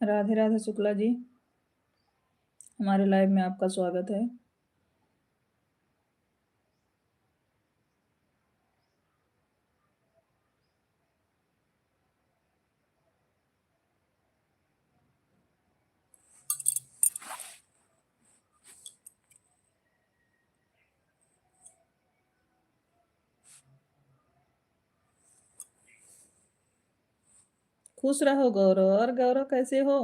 राधे राधे शुक्ला जी, हमारे लाइव में आपका स्वागत है। खुश रहो गौरव। और गौरव कैसे हो?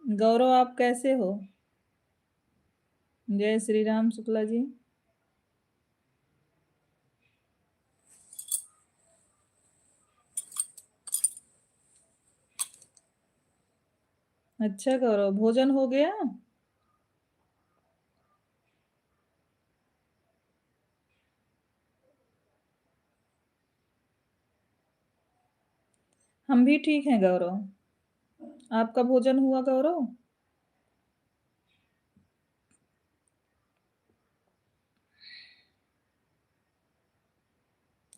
गौरव आप कैसे हो? जय श्री राम शुक्ला जी। अच्छा गौरव, भोजन हो गया? हम भी ठीक हैं गौरव। आपका भोजन हुआ गौरव?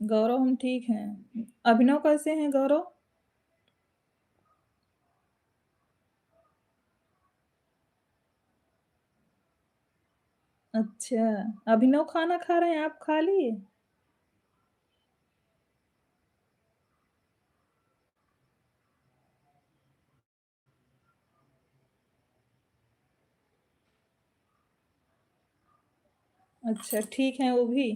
गौरव हम ठीक हैं। अभिनव कैसे हैं गौरव? अच्छा, अभिनव खाना खा रहे हैं, आप खा लिए? अच्छा, ठीक है वो भी।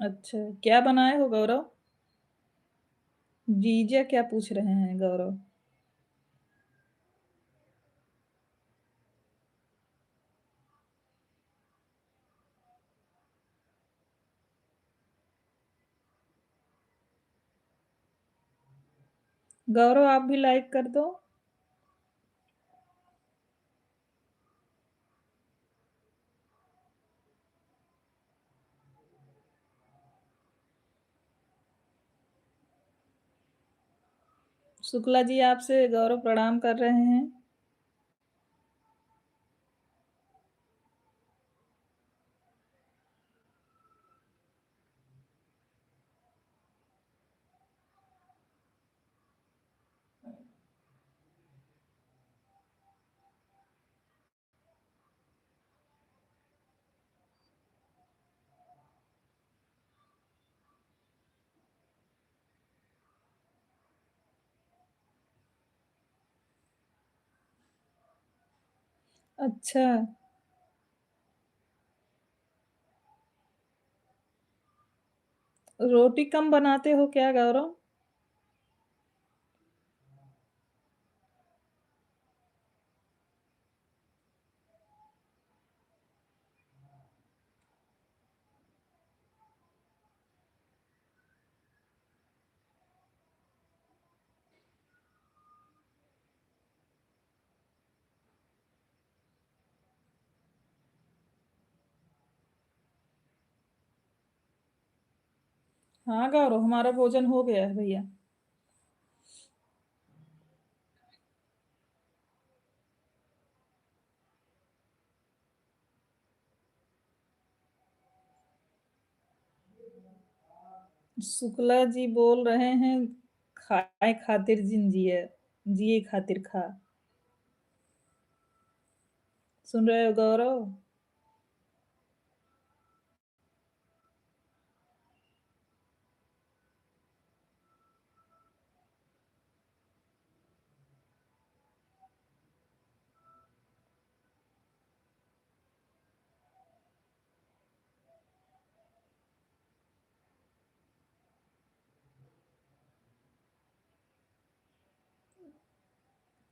अच्छा, क्या बनाए हो गौरव? जीजा क्या पूछ रहे हैं गौरव? गौरव आप भी लाइक कर दो। शुक्ला जी आपसे गौरव प्रणाम कर रहे हैं। अच्छा, रोटी कम बनाते हो क्या गौरव? हाँ गौरव, हमारा भोजन हो गया है भैया। शुक्ला जी बोल रहे हैं, खाए खातिर जिन जिए, जिए खातिर खा। सुन रहे हो गौरव?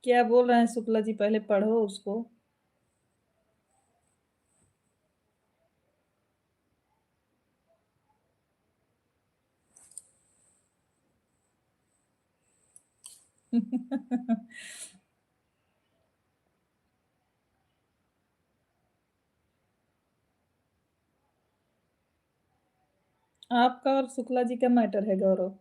क्या बोल रहे हैं शुक्ला जी, पहले पढ़ो उसको। आपका और शुक्ला जी का मैटर है गौरव।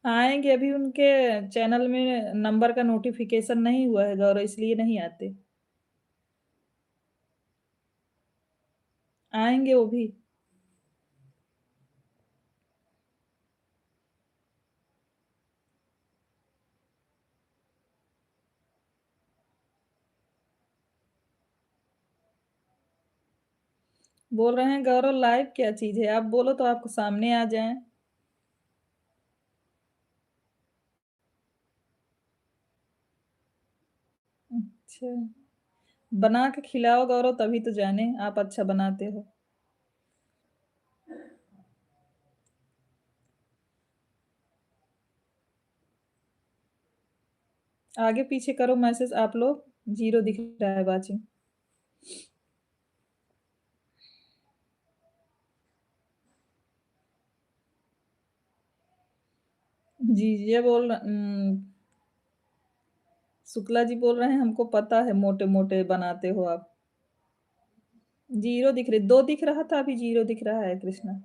आएँगे, अभी उनके चैनल में नंबर का नोटिफ़िकेशन नहीं हुआ है गौरव, इसलिए नहीं आते। आएँगे वो भी। बोल रहे हैं गौरव लाइव क्या चीज़ है? आप बोलो तो आपको सामने आ जाएँ। अच्छा। बना के खिलाओ गौरव तभी तो जाने आप अच्छा बनाते हो। आगे पीछे करो मैसेज आप लोग, 0 दिख रहा है वाचिंग। जी, ये शुक्ला जी बोल रहे हैं हमको पता है मोटे-मोटे बनाते हो आप। 0 दिख रही 2 दिख रहा था अभी 0 दिख रहा है कृष्णा।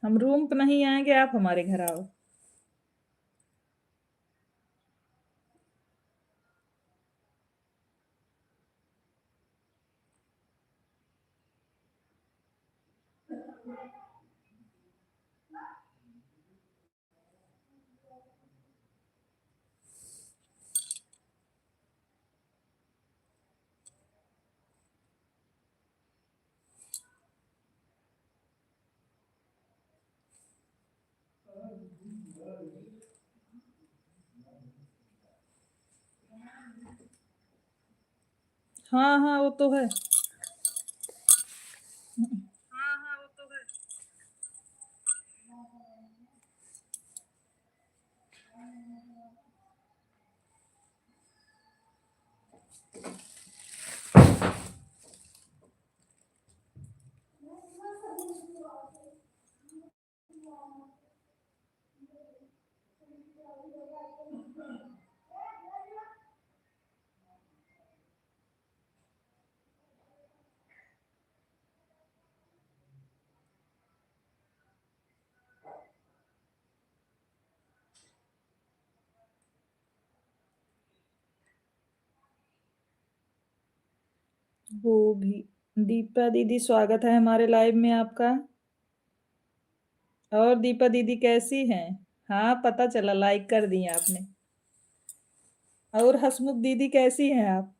हम रूम पे नहीं आएँगे, आप हमारे घर आओ। हाँ, हाँ, वो तो है। वो भी दीपा दीदी स्वागत है हमारे लाइव में आपका। और दीपा दीदी कैसी हैं? हाँ, पता चला लाइक कर दिए आपने। और हसमुख दीदी कैसी हैं आप?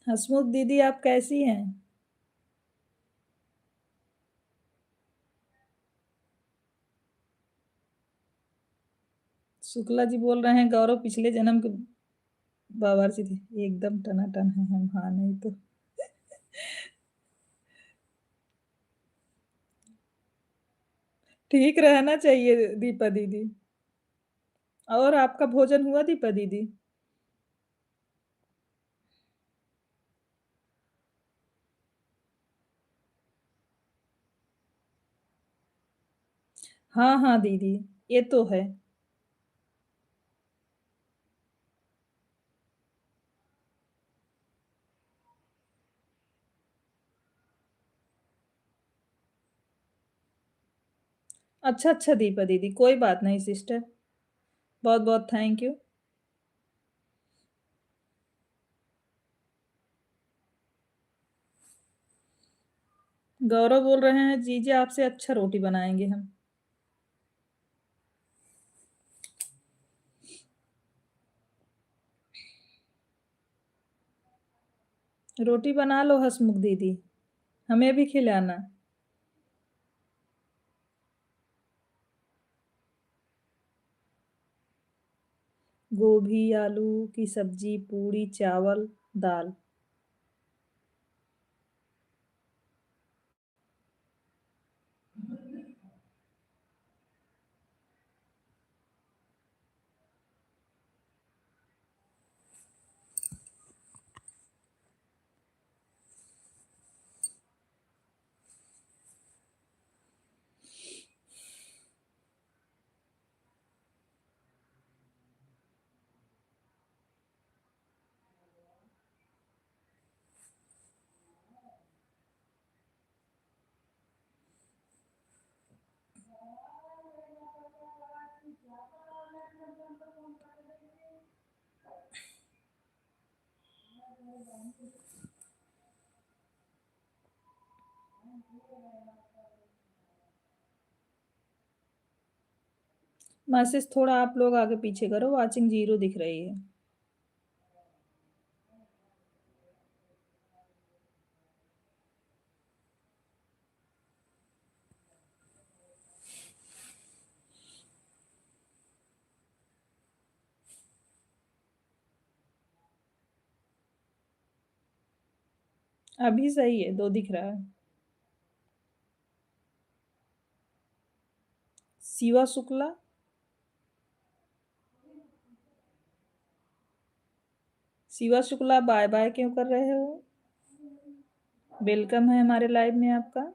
हसमुख दीदी आप कैसी हैं? शुक्ला जी बोल रहे हैं गौरव पिछले जन्म के बावर्ची थे। एकदम टनाटन है हम, हाँ नहीं तो। ठीक रहना चाहिए दीपा दीदी। और आपका भोजन हुआ दीपा दीदी? हाँ, हाँ दीदी, ये तो है। अच्छा, अच्छा दीपा दीदी, कोई बात नहीं सिस्टर। बहुत-बहुत थैंक यू। गौरव बोल रहे हैं जीजे आपसे अच्छा रोटी बनाएंगे हम। रोटी बना लो हसमुख दीदी, हमें भी खिलाना। गोभी आलू की सब्जी, पूरी, चावल, दाल। मैसेज थोड़ा आप लोग आगे पीछे करो, वाचिंग 0 दिख रही है। अभी सही है, 2 दिख रहा है। शिवा शुक्ला। शिवा शुक्ला बाय बाय क्यों कर रहे हो? वेलकम है हमारे लाइव में आपका।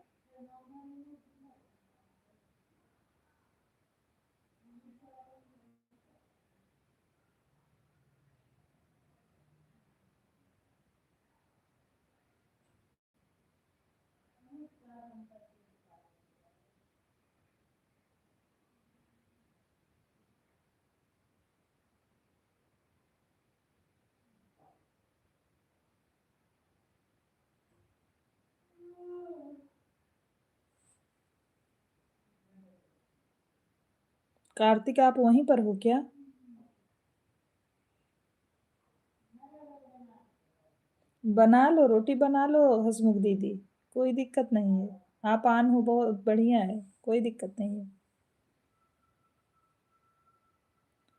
कार्तिक आप वहीं पर हो क्या? बना लो, रोटी बना लो हसमुख दीदी, कोई दिक्कत नहीं है। आप आन हो, बहुत बढ़िया है, कोई दिक्कत नहीं है।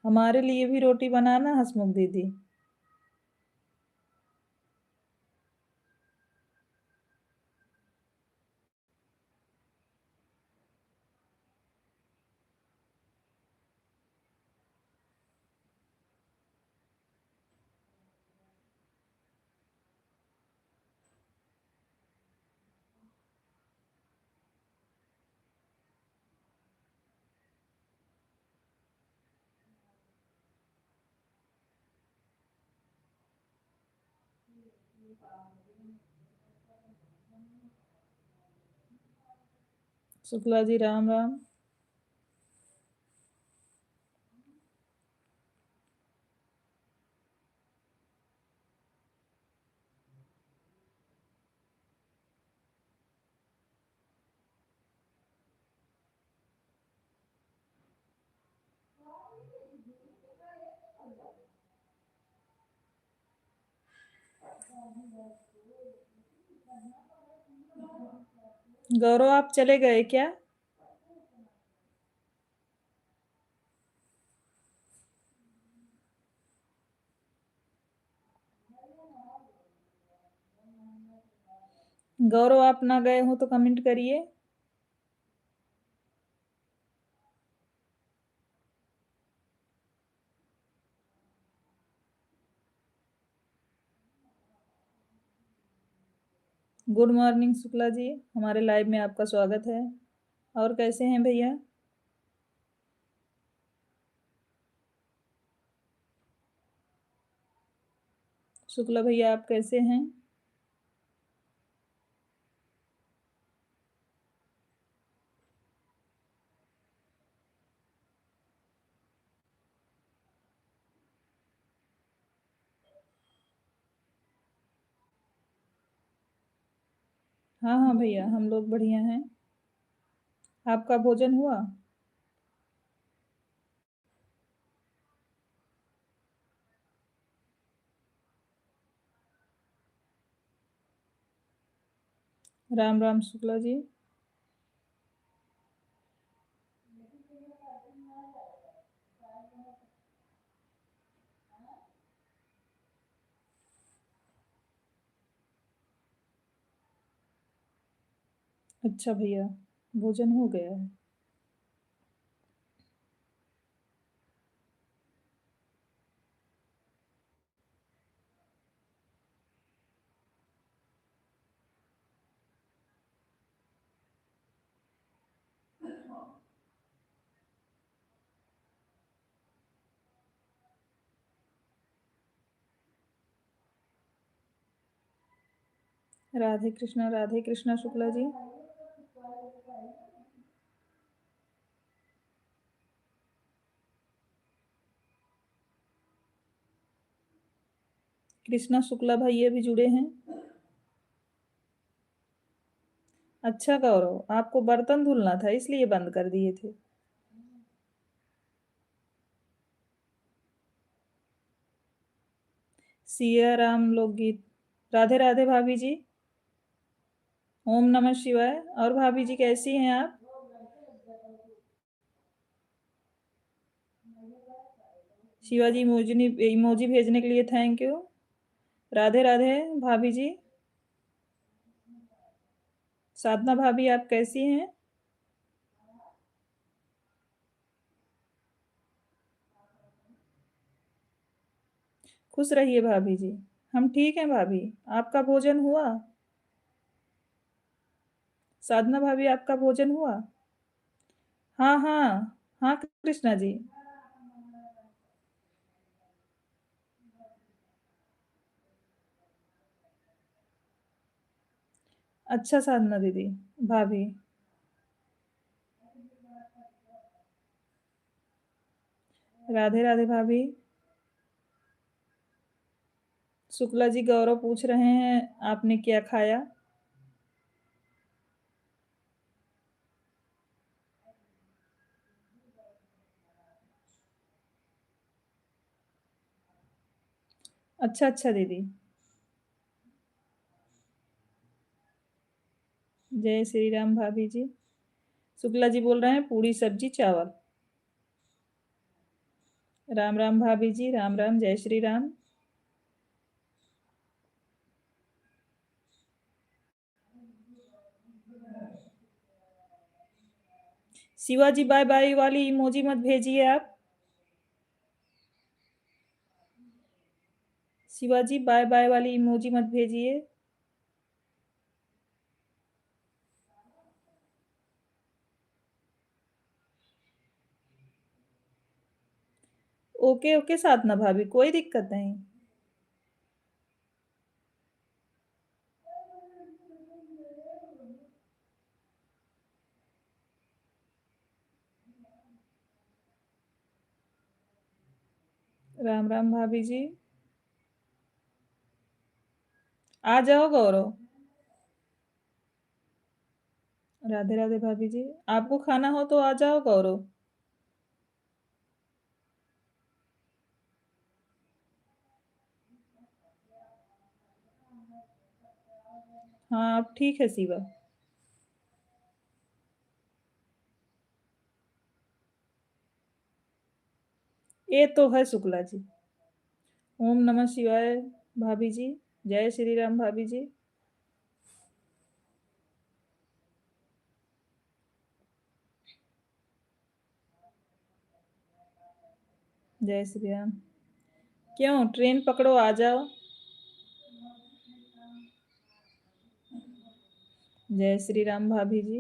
हमारे लिए भी रोटी बनाना हसमुख दीदी। शुक्ला जी राम राम। गौरव आप चले गए क्या? गौरव आप ना गए हो तो कमेंट करिए। गुड मॉर्निंग शुक्ला जी, हमारे लाइव में आपका स्वागत है। और कैसे हैं भैया? शुक्ला भैया आप कैसे हैं? हाँ हाँ भैया, हम लोग बढ़िया हैं। आपका भोजन हुआ? राम राम शुक्ला जी। अच्छा भैया, भोजन हो गया है। राधे कृष्णा शुक्ला जी। कृष्णा शुक्ला भैया भी जुड़े हैं। अच्छा गौरव, आपको बर्तन धुलना था इसलिए बंद कर दिए थे। सिया राम लोकगीत। राधे राधे भाभी जी। ओम नमः शिवाय। और भाभी जी कैसी हैं आप? शिवाजी इमोजी इमोजी भेजने के लिए थैंक यू। राधे राधे भाभी जी। साधना भाभी आप कैसी हैं? खुश रहिए भाभी जी। हम ठीक हैं भाभी। आपका भोजन हुआ? साधना भाभी आपका भोजन हुआ? हाँ हाँ। हाँ कृष्णा जी। अच्छा साधना दीदी। भाभी। राधे राधे भाभी। शुक्ला जी गौरव पूछ रहे हैं आपने क्या खाया? अच्छा अच्छा दीदी। जय श्री राम भाभी जी। शुक्ला जी बोल रहे हैं पूरी सब्जी चावल। राम राम भाभी जी, राम राम, जय श्री राम। शिवाजी बाय बाय वाली इमोजी मत भेजिए आप। शिवाजी बाय बाय वाली इमोजी मत भेजिए। ओके ओके साधना भाभी, कोई दिक्कत नहीं। राम राम भाभी जी। आ जाओ गौरव। राधे राधे भाभी जी। आपको खाना हो तो आ जाओ गौरव। हाँ अब ठीक है शिवा। ये तो है शुक्ला जी। ओम नमः शिवाय भाभी जी। जय श्री राम भाभी जी। जय श्री राम। क्यों ट्रेन पकड़ो आ जाओ। जय श्री राम भाभी जी।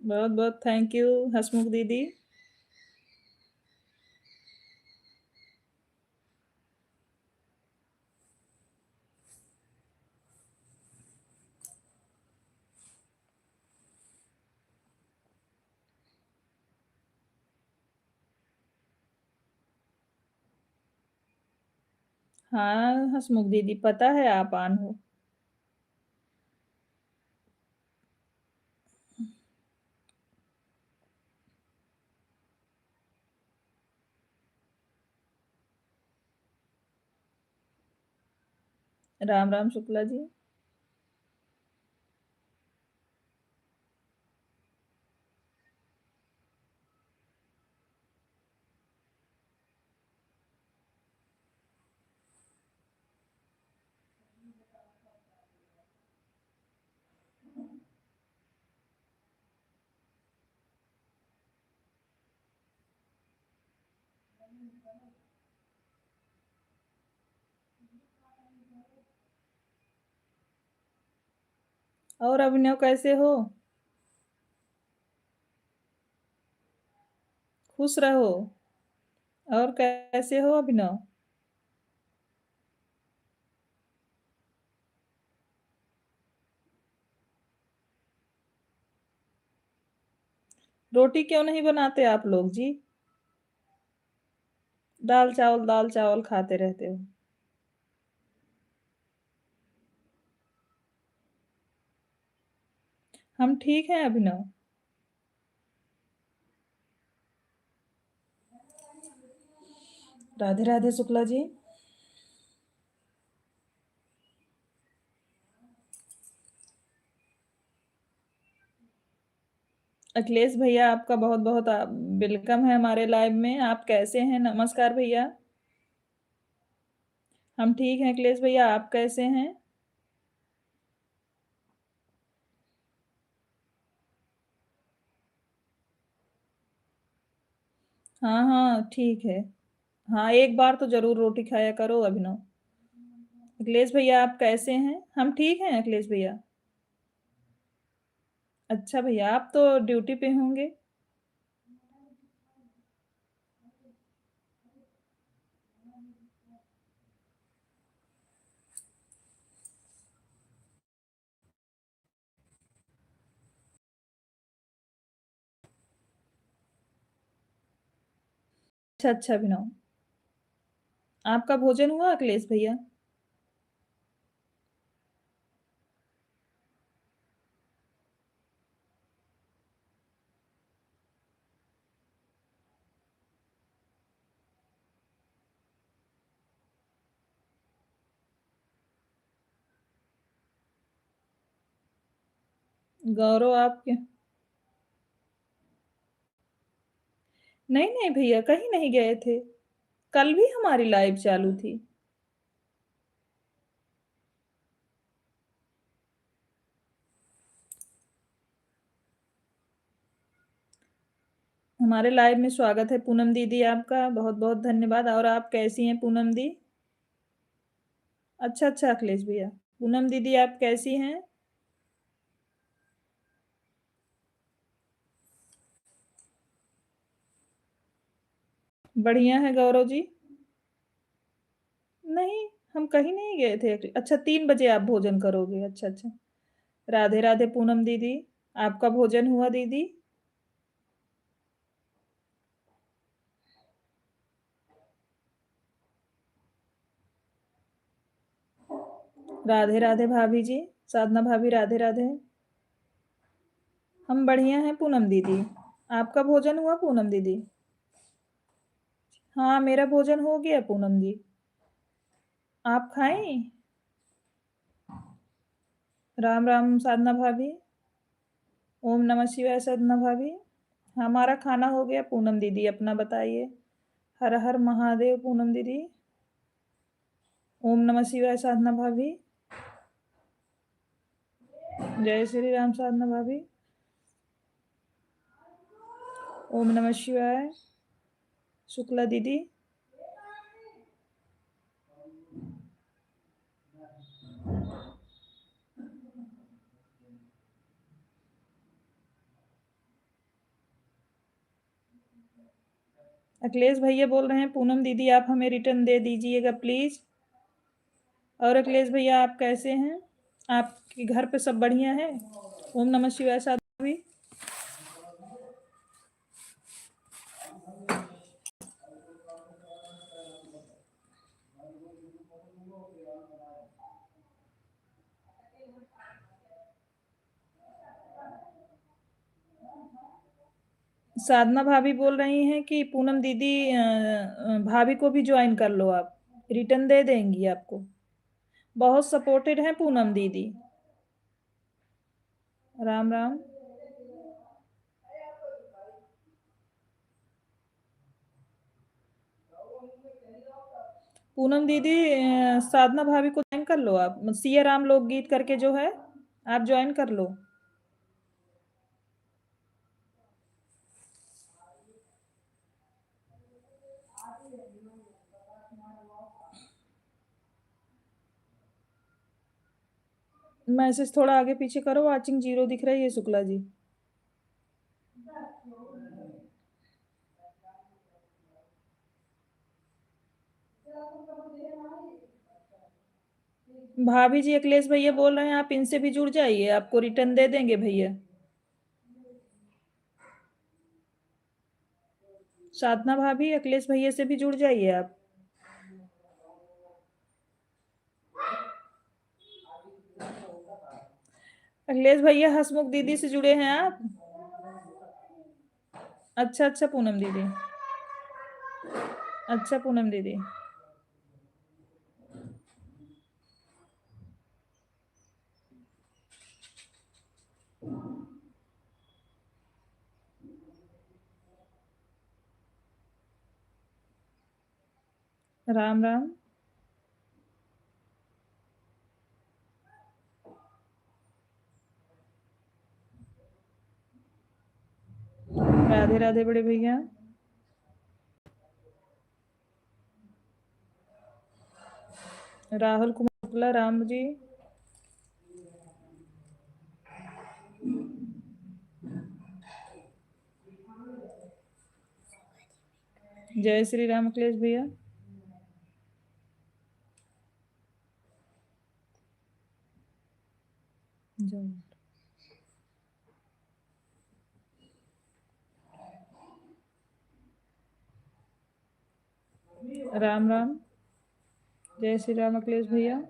बहुत बहुत थैंक यू हसमुख दीदी। हाँ हसमुख दीदी, पता है आप आन हो। राम राम शुक्ला जी। और अभिनव कैसे हो? खुश रहो। और कैसे हो अभिनव? रोटी क्यों नहीं बनाते आप लोग जी? दाल चावल खाते रहते हो। हम ठीक हैं अभिनव। राधे राधे शुक्ला जी। अखिलेश भैया, आपका बहुत बहुत वेलकम है हमारे लाइव में। आप कैसे हैं? नमस्कार भैया। हम ठीक हैं अखिलेश भैया, आप कैसे हैं? हाँ हाँ ठीक है। हाँ, एक बार तो जरूर रोटी खाया करो अभिनव। अखिलेश भैया आप कैसे हैं? हम ठीक हैं अखिलेश भैया। अच्छा भैया, आप तो ड्यूटी पे होंगे। अच्छा अच्छा अभिनव, आपका भोजन हुआ अखिलेश भैया? गौरव आपके? नहीं नहीं भैया, कहीं नहीं गए थे। कल भी हमारी लाइव चालू थी। हमारे लाइव में स्वागत है पूनम दीदी आपका, बहुत बहुत धन्यवाद। और आप कैसी हैं पूनम दी? अच्छा अच्छा अखिलेश भैया। पूनम दीदी आप कैसी हैं? बढ़िया है गौरव जी। नहीं, हम कहीं नहीं गए थे। अच्छा, 3 बजे आप भोजन करोगे? अच्छा अच्छा। राधे राधे पूनम दीदी। आपका भोजन हुआ दीदी? राधे राधे भाभी जी। साधना भाभी राधे राधे। हम बढ़िया हैं पूनम दीदी। आपका भोजन हुआ पूनम दीदी? हाँ, मेरा भोजन हो गया पूनम जी। आप खाएं? राम राम साधना भाभी। ओम नमः शिवाय साधना भाभी। हमारा खाना हो गया पूनम दीदी, अपना बताइए। हर हर महादेव पूनम दीदी। ओम नमः शिवाय साधना भाभी। जय श्री राम साधना भाभी। ओम नमः शिवाय शुक्ला दीदी। अखिलेश भैया बोल रहे हैं पूनम दीदी आप हमें रिटर्न दे दीजिएगा प्लीज। और अखिलेश भैया आप कैसे हैं? आपके घर पे सब बढ़िया है? ओम नमः शिवाय साधना भाभी। साधना भाभी बोल रही हैं कि पूनम दीदी भाभी को भी ज्वाइन कर लो आप, रिटर्न दे देंगी आपको। बहुत सपोर्टेड हैं पूनम दीदी। राम राम। पूनम दीदी साधना भाभी को ज्वाइन कर लो आप, सिया राम लोकगीत करके जो है, आप ज्वाइन कर लो। मैसेज थोड़ा आगे पीछे करो, वाचिंग 0 दिख रही है शुक्ला जी। भाभी जी अखिलेश भैया बोल रहे हैं आप इनसे भी जुड़ जाइए, आपको रिटर्न दे देंगे भैया। साधना भाभी अखिलेश भैया से भी जुड़ जाइए आप। अखिलेश भैया हसमुख दीदी से जुड़े हैं आप? अच्छा अच्छा पूनम दीदी। अच्छा पूनम दीदी। राम राम। राधे राधे बड़े भैया। राहुल कुमार शुक्ला राम जी। जय श्री राम अखिलेश भैया। जय राम राम। जय श्री राम अखिलेश भैया।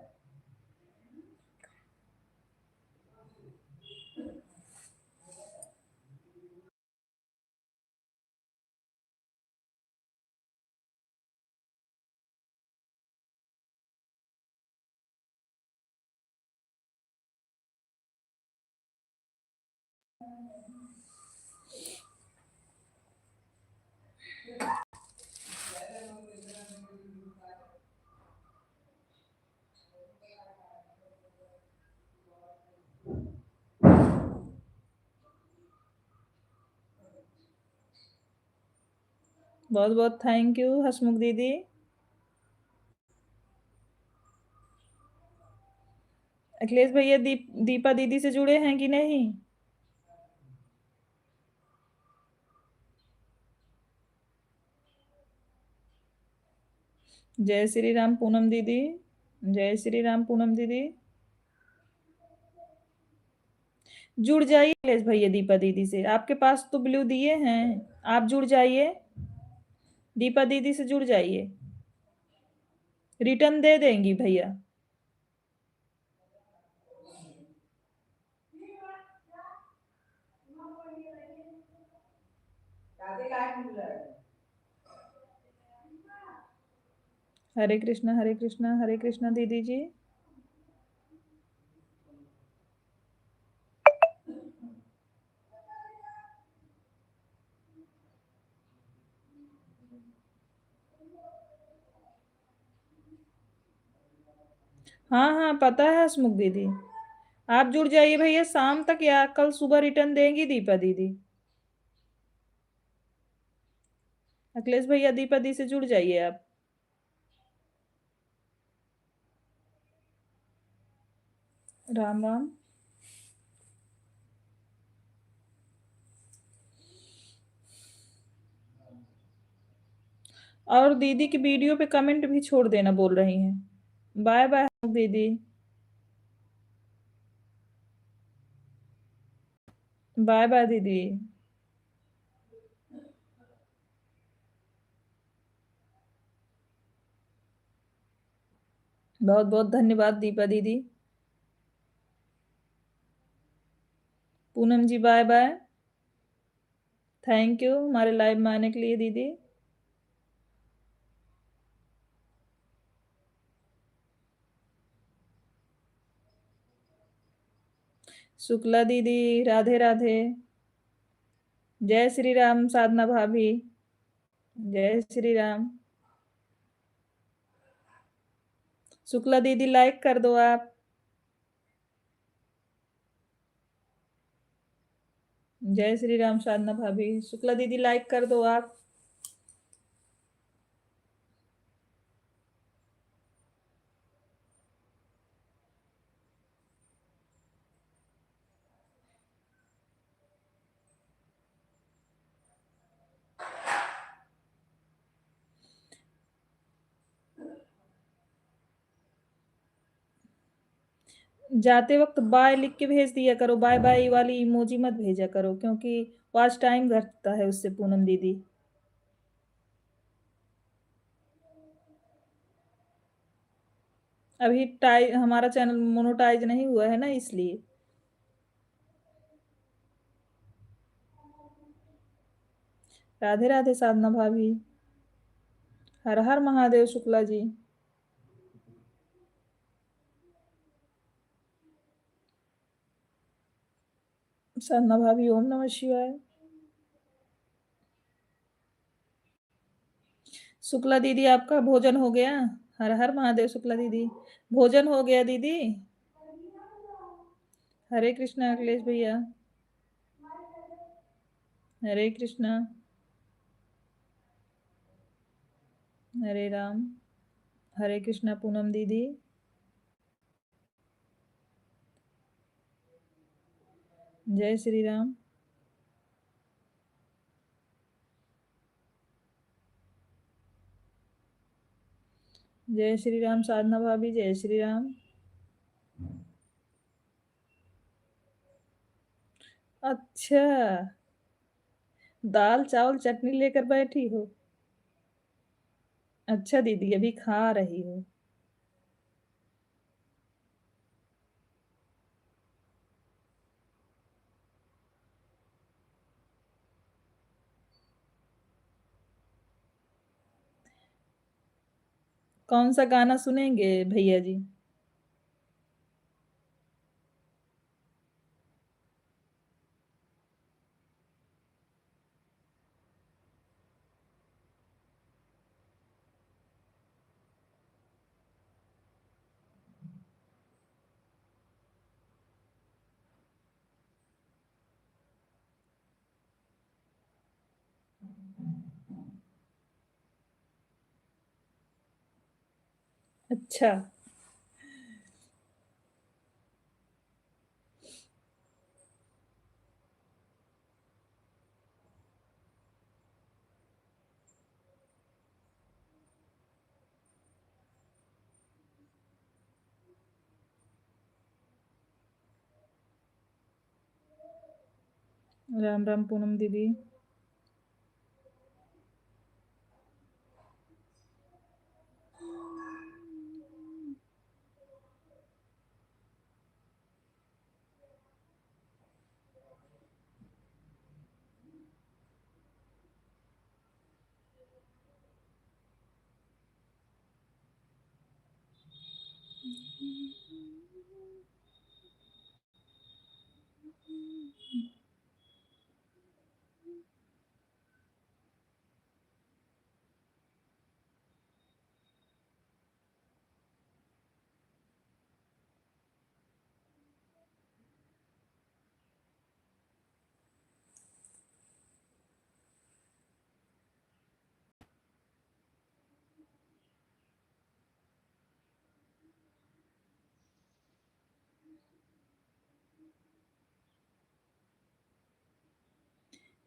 बहुत बहुत थैंक यू हसमुख दीदी। अखिलेश भैया दीपा दीदी से जुड़े हैं कि नहीं? जय श्री राम पूनम दीदी। जय श्री राम पूनम दीदी। जुड़ जाइए अखिलेश भैया दीपा दीदी से, आपके पास तो ब्लू दिए हैं, आप जुड़ जाइए, दीपा दीदी से जुड़ जाइए, रिटर्न दे देंगी भैया। हरे कृष्णा दीदी जी। हाँ हाँ पता है हसमुख दीदी, आप जुड़ जाइए भैया, शाम तक या कल सुबह रिटर्न देंगी दीपा दीदी। अखिलेश भैया दीपा दी से जुड़ जाइए आप। राम राम। और दीदी की वीडियो पे कमेंट भी छोड़ देना बोल रही हैं। बाय बाय दीदी। बाय बाय दीदी। बहुत बहुत धन्यवाद दीपा दीदी। पूनम जी बाय बाय। थैंक यू हमारे लाइव में आने के लिए दीदी। शुक्ला दीदी राधे राधे। जय श्री राम साधना भाभी। जय श्री राम। शुक्ला दीदी लाइक कर दो आप। जय श्री राम साधना भाभी। शुक्ला दीदी लाइक कर दो आप। जाते वक्त बाय लिख के भेज दिया करो, बाय बाय वाली इमोजी मत भेजा करो क्योंकि वॉच टाइम घटता है उससे पूनम दीदी। अभी टाइ हमारा चैनल मोनेटाइज नहीं हुआ है ना इसलिए। राधे राधे साधना भाभी। हर हर महादेव शुक्ला जी। साधना भाभी ओम नमः शिवाय। शुक्ला दीदी आपका भोजन हो गया। हर हर महादेव शुक्ला दीदी। भोजन हो गया दीदी। हरे कृष्णा अखिलेश भैया। हरे कृष्णा। हरे राम। हरे कृष्णा पूनम दीदी। जय श्री राम। जय श्री राम साधना भाभी। जय श्री राम। अच्छा, दाल चावल चटनी लेकर बैठी हो। अच्छा दीदी अभी खा रही हो। कौन सा गाना सुनेंगे भैया जी? अच्छा। राम राम पूनम दीदी।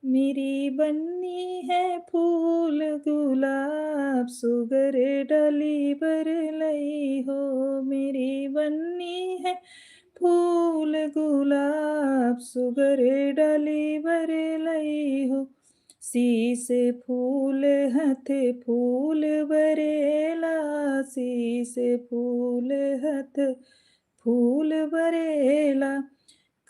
मेरी बन्नी है फूल गुलाब सुगर डाली बर लई हो, मेरी बन्नी है फूल गुलाब, सुगर डाली बर लई हो, शीस फूल हथे फूल बरेला, शीस फूल हथ फूल बरेला,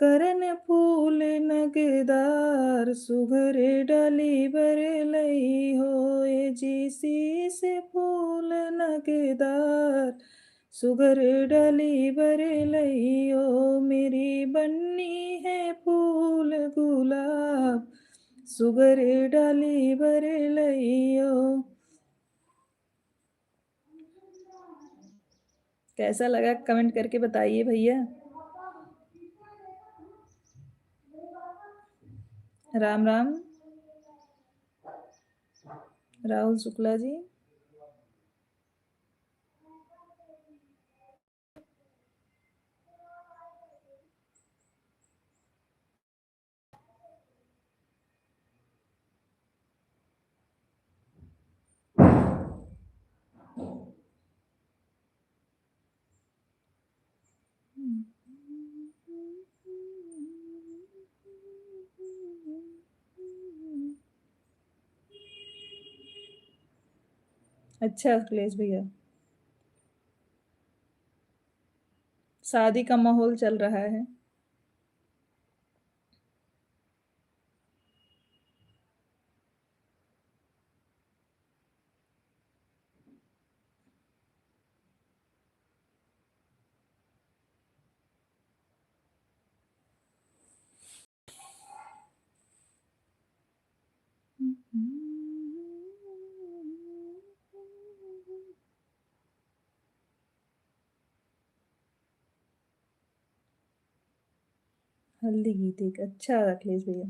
करन फूल नगदार, सुघर डाली बर लई होए जी, शीस फूल नगदार, सुघर डाली बर लई ओ, मेरी बन्नी है फूल गुलाब, सुघर डाली बर लई ओ। कैसा लगा कमेंट करके बताइए भैया। राम राम। राहुल शुक्ला जी। अच्छा अखिलेश भैया, शादी का माहौल चल रहा है। हल्दी गीत एक अच्छा अखिलेश भैया।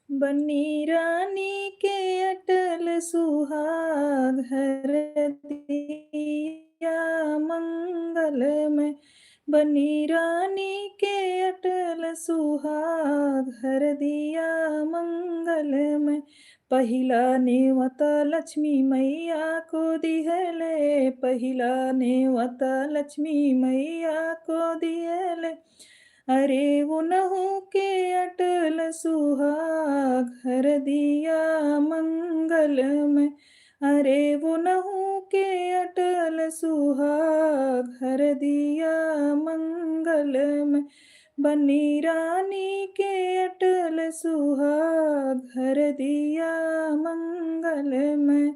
बन्नी रानी के अटल सुहाग, हर दिया मंगल में, बन्नी रानी के अटल सुहाग, हर दिया मंगल में, पहिला नेवता लक्ष्मी मैया को दिहले, पहिला नेवता लक्ष्मी मैया को दिहले, अरे उनहु के अटल सुहाग, हर दिया मंगल में, अरे उनहु के अटल सुहाग, हर दिया मंगल में, बन्नी रानी के अटल सुहाग, हर दिया मंगल में।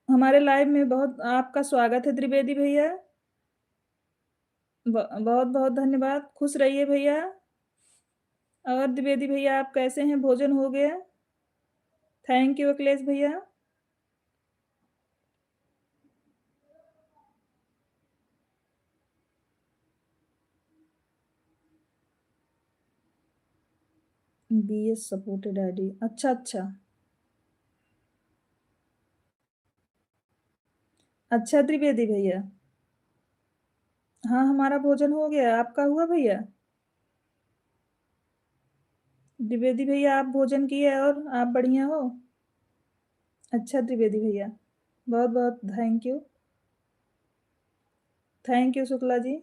हमारे लाइव में बहुत आपका स्वागत है त्रिवेदी भैया। बहुत बहुत धन्यवाद, खुश रहिए भैया। और द्विवेदी भैया आप कैसे हैं, भोजन हो गया? थैंक यू अखिलेश भैया। बीएस सपोर्टेड आईडी, अच्छा अच्छा। अच्छा त्रिवेदी भैया, हाँ हमारा भोजन हो गया, आपका हुआ भैया? द्विवेदी भैया आप भोजन किए और आप बढ़िया हो? अच्छा त्रिवेदी भैया, बहुत बहुत thank you. Thank you Shukla ji.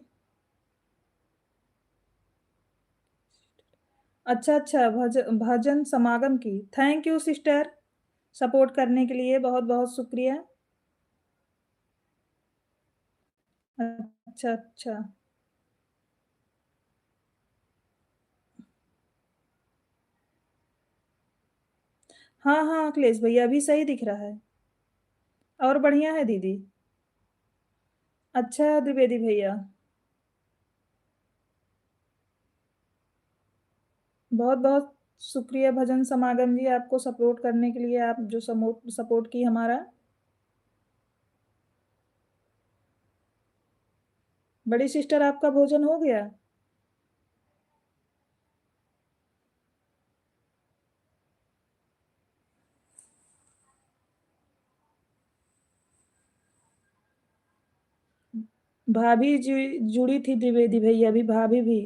अच्छा अच्छा, भजन समागम की, थैंक यू सिस्टर, सपोर्ट करने के लिए बहुत बहुत शुक्रिया। अच्छा अच्छा। हाँ हाँ अखिलेश भैया अभी सही दिख रहा है, और बढ़िया है दीदी। अच्छा द्विवेदी भैया, बहुत बहुत शुक्रिया भजन समागम जी, आपको सपोर्ट करने के लिए, आप जो सपोर्ट की हमारा। बड़ी सिस्टर आपका भोजन हो गया? भाभी जी जुड़ी थी द्विवेदी भैया, अभी भाभी भी।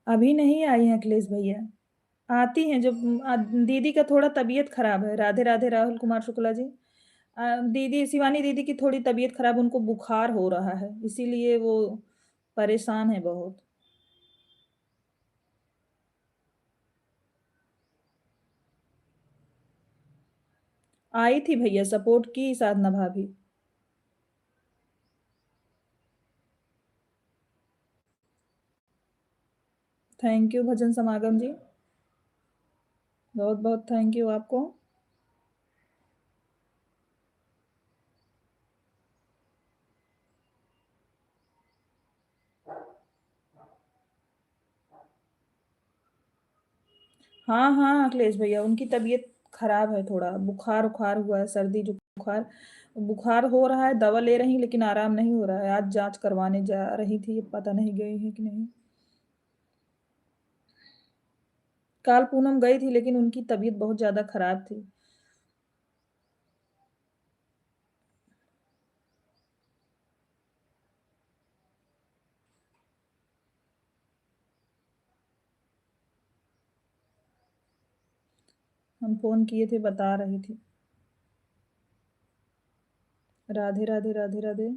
अभी नहीं आई हैं अखिलेश भैया। आती हैं जब दीदी का थोड़ा तबीयत खराब है। राधे राधे राहुल कुमार शुक्ला जी। दीदी शिवानी दीदी की थोड़ी तबीयत खराब, उनको बुखार हो रहा है, इसीलिए वो परेशान है बहुत। आई थी भैया, सपोर्ट की साधना भाभी। थैंक यू भजन समागम जी, बहुत बहुत थैंक यू आपको। हाँ हाँ अखिलेश भैया, उनकी तबीयत खराब है, थोड़ा बुखार उखार हुआ है, सर्दी जो बुखार बुखार हो रहा है, दवा ले रही लेकिन आराम नहीं हो रहा है। आज जांच करवाने जा रही थी, पता नहीं गई है कि नहीं। काल पूनम गई थी लेकिन उनकी तबीयत बहुत ज्यादा खराब थी। हम फोन किए थे, बता रही थी। राधे राधे राधे राधे।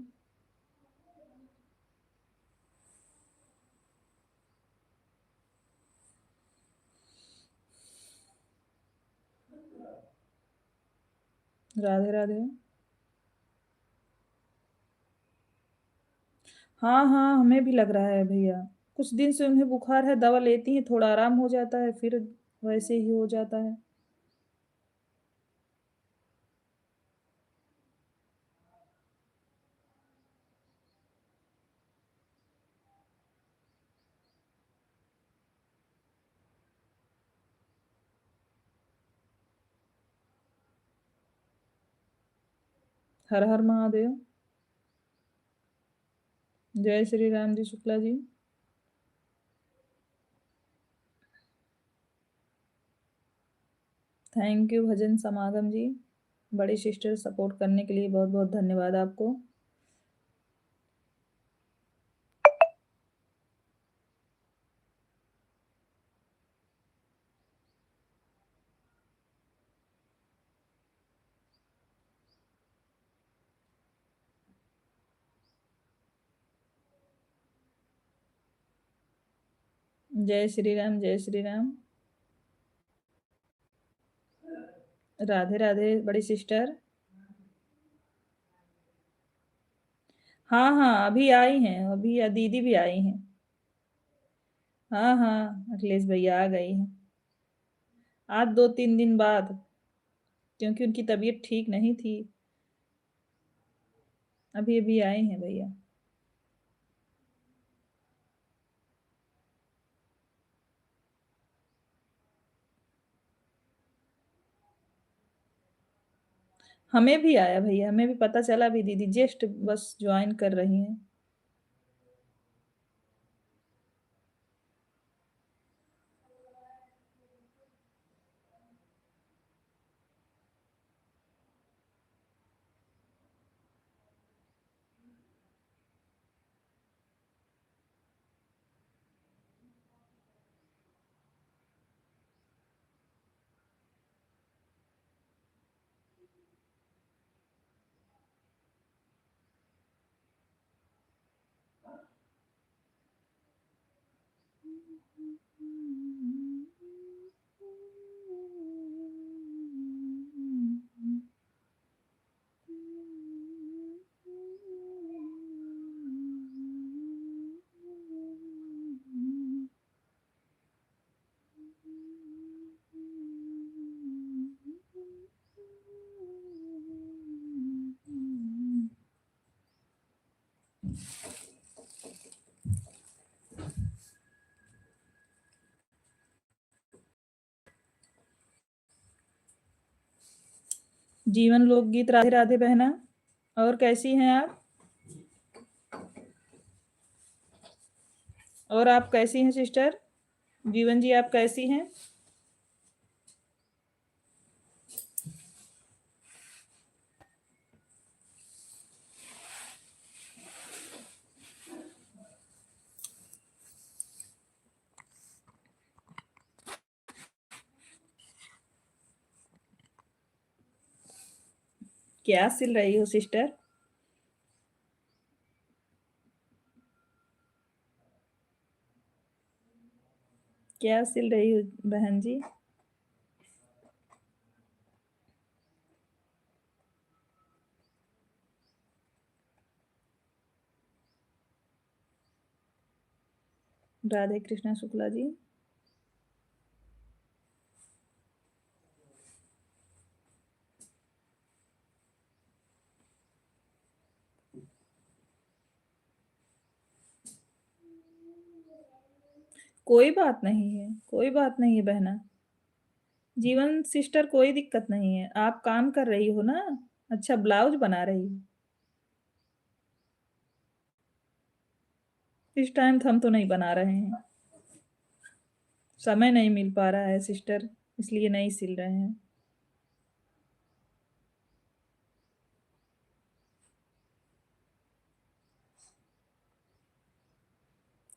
राधे राधे। हाँ हाँ हमें भी लग रहा है भैया, कुछ दिन से उन्हें बुखार है, दवा लेती है, थोड़ा आराम हो जाता है, फिर वैसे ही हो जाता है। हर हर महादेव। जय श्री राम जी शुक्ला जी। थैंक यू भजन समागम जी, बड़ी सिस्टर सपोर्ट करने के लिए बहुत बहुत धन्यवाद आपको। जय श्री राम जय श्री राम। राधे राधे बड़ी सिस्टर। हाँ हाँ अभी आई हैं, अभी दीदी भी आई हैं। हाँ हाँ अखिलेश भैया आ गई हैं, आज 2-3 दिन बाद, क्योंकि उनकी तबीयत ठीक नहीं थी। अभी अभी आई हैं भैया। हमें भी आया भैया, हमें भी पता चला, अभी दीदी जस्ट बस ज्वाइन कर रही हैं। जीवन लोकगीत राधे राधे बहना, और कैसी हैं आप? और आप कैसी हैं सिस्टर? जीवन जी आप कैसी हैं? क्या सिल रही हो सिस्टर? क्या सिल रही हो बहन जी? राधे कृष्णा शुक्ला जी। कोई बात नहीं है, कोई बात नहीं है बहना। जीवन सिस्टर कोई दिक्कत नहीं है। आप काम कर रही हो ना? अच्छा ब्लाउज बना रही हो। इस टाइम हम तो नहीं बना रहे हैं। समय नहीं मिल पा रहा है सिस्टर, इसलिए नहीं सिल रहे हैं।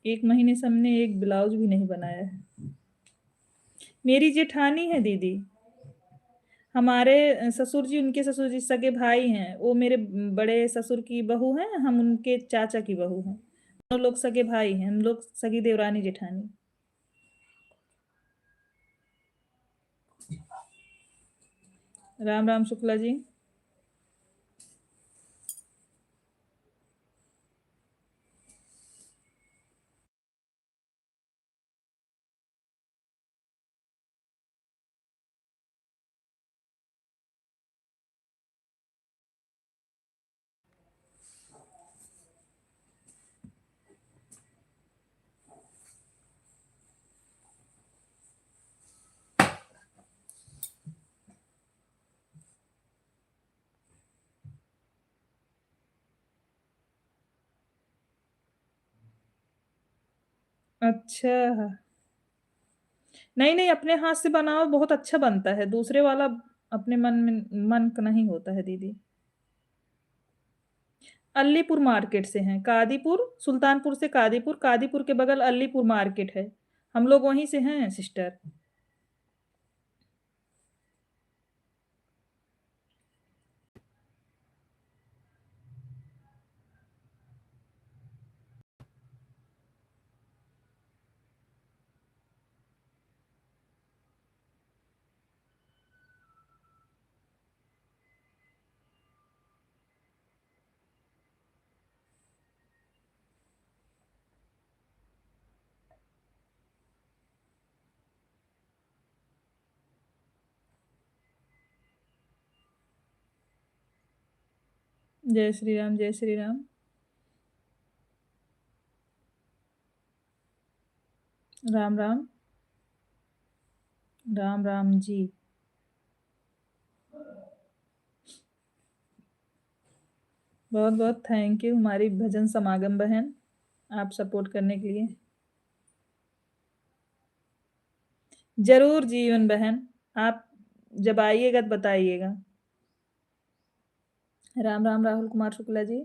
1 महीने से हमने एक ब्लाउज भी नहीं बनाया है। मेरी जेठानी है दीदी। हमारे ससुर जी, उनके ससुर जी सगे भाई हैं। वो मेरे बड़े ससुर की बहू हैं, हम उनके चाचा की बहू हैं। दोनों लोग सगे भाई हैं, हम लोग सगी देवरानी जेठानी। राम राम शुक्ला जी। अच्छा। नहीं नहीं, अपने हाथ से बनाओ बहुत अच्छा बनता है। दूसरे वाला अपने मन में मन का नहीं होता है दीदी। अलीपुर मार्केट से हैं। कादीपुर, सुल्तानपुर से कादीपुर, कादीपुर के बगल अलीपुर मार्केट है। हम लोग वहीं से हैं सिस्टर। जय श्री राम, जय श्री राम। राम राम। राम राम जी। बहुत बहुत थैंक यू हमारी भजन समागम बहन, आप सपोर्ट करने के लिए। जरूर जीवन बहन, आप जब आइएगा तो बताइएगा। राम राम राहुल कुमार शुक्ला जी।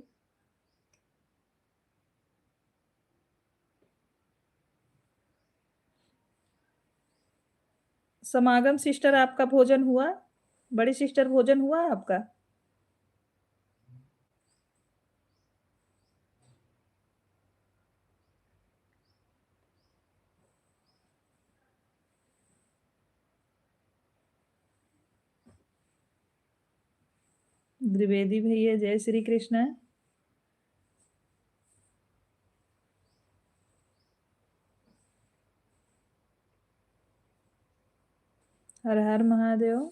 समागम सिस्टर, आपका भोजन हुआ? बड़ी सिस्टर भोजन हुआ आपका? द्विवेदी भैया जय श्री कृष्ण। हर हर महादेव।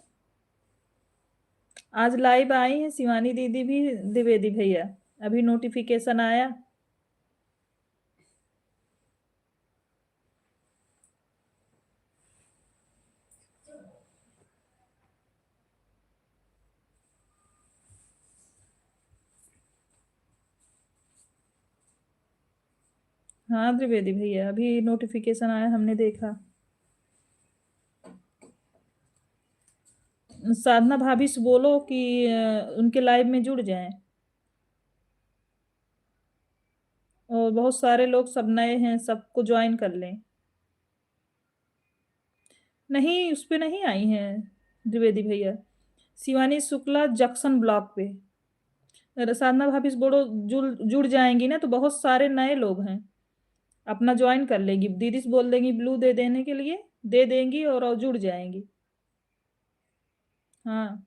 आज लाइव आई है शिवानी दीदी भी, द्विवेदी भैया। अभी नोटिफिकेशन आया। हाँ द्विवेदी भैया, अभी नोटिफिकेशन आया, हमने देखा। साधना भाभी से बोलो कि उनके लाइव में जुड़ जाएं। और बहुत सारे लोग सब नए हैं, सबको ज्वाइन कर लें। नहीं, उस पे नहीं आई हैं द्विवेदी भैया। शिवानी शुक्ला जंक्शन ब्लॉक पे। साधना भाभी से बोलो जुड़ जुड़ जाएंगी ना तो बहुत सारे नए लोग हैं, अपना ज्वाइन कर लेंगी। दीदी से बोल देंगी ब्लू दे देने के लिए, दे देंगी और जुड़ जाएंगी। हाँ।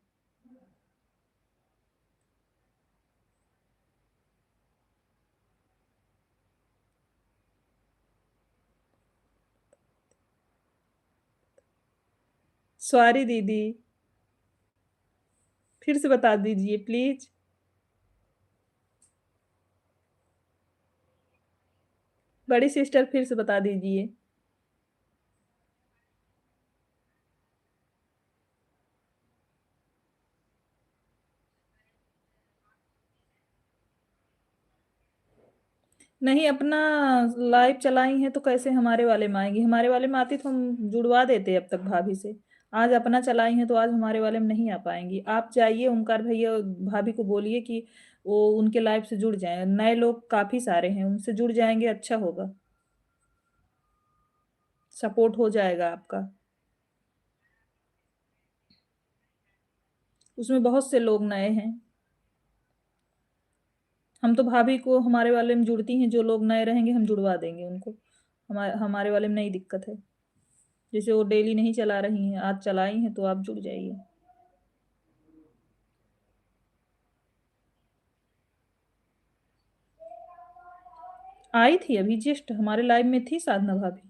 सॉरी दीदी, फिर से बता दीजिए प्लीज। बड़ी सिस्टर फिर से बता दीजिए। नहीं, अपना लाइव चलाई हैं तो कैसे हमारे वाले में आएंगी? हमारे वाले में आती तो हम जुड़वा देते अब तक भाभी से। आज अपना चलाई हैं तो आज हमारे वाले में नहीं आ पाएंगी। आप जाइए ओमकार भैया भाभी को बोलिए कि वो उनके लाइव से जुड़ जाएं। नए लोग काफी सारे हैं, उनसे जुड़ जाएंगे, अच्छा होगा, सपोर्ट हो जाएगा आपका। उसमें बहुत से लोग नए हैं। हम तो भाभी को हमारे वाले में जुड़ती हैं, जो लोग नए रहेंगे हम जुड़वा देंगे उनको। हमारे वाले में नहीं दिक्कत है। जैसे वो डेली नहीं चला रही हैं, आज चलाई हैं तो आप जुड़ जाइए। आई थी अभी जस्ट हमारे लाइव में थी साधना भाभी।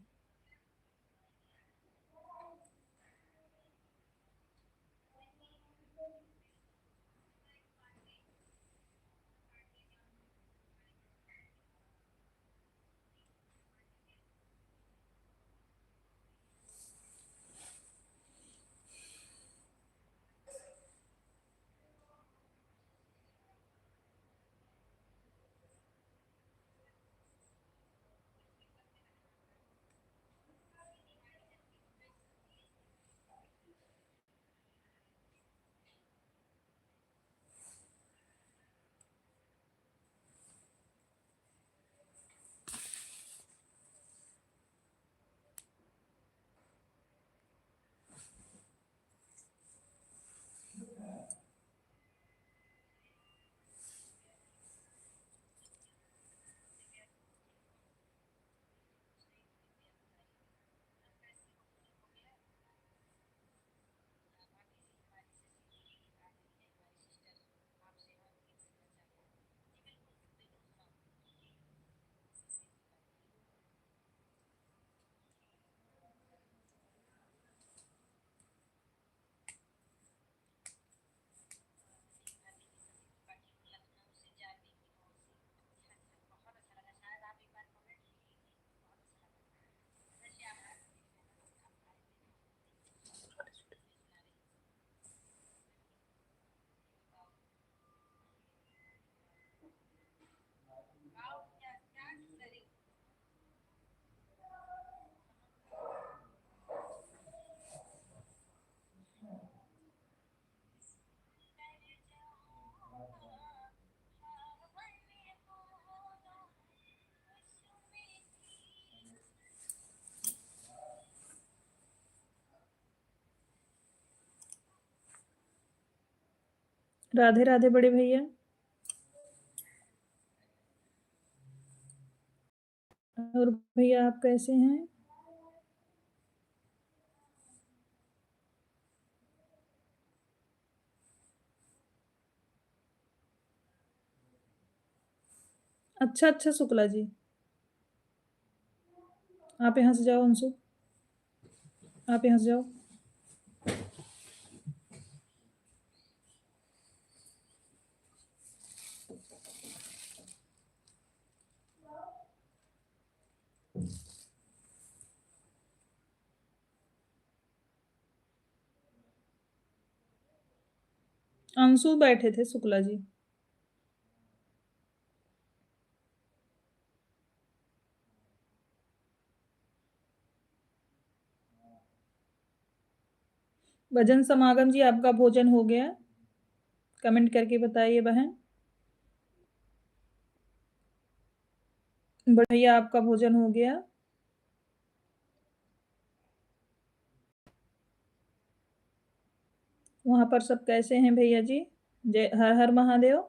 राधे राधे बड़े भैया। और भैया आप कैसे हैं? अच्छा अच्छा शुक्ला जी, आप यहाँ से जाओ अंशु, आप यहाँ से जाओ। अंशु बैठे थे शुक्ला जी। भजन समागम जी आपका भोजन हो गया? कमेंट करके बताइए बहन। बड़े भैया आपका भोजन हो गया? वहाँ पर सब कैसे हैं भैया जी? जय हर हर महादेव।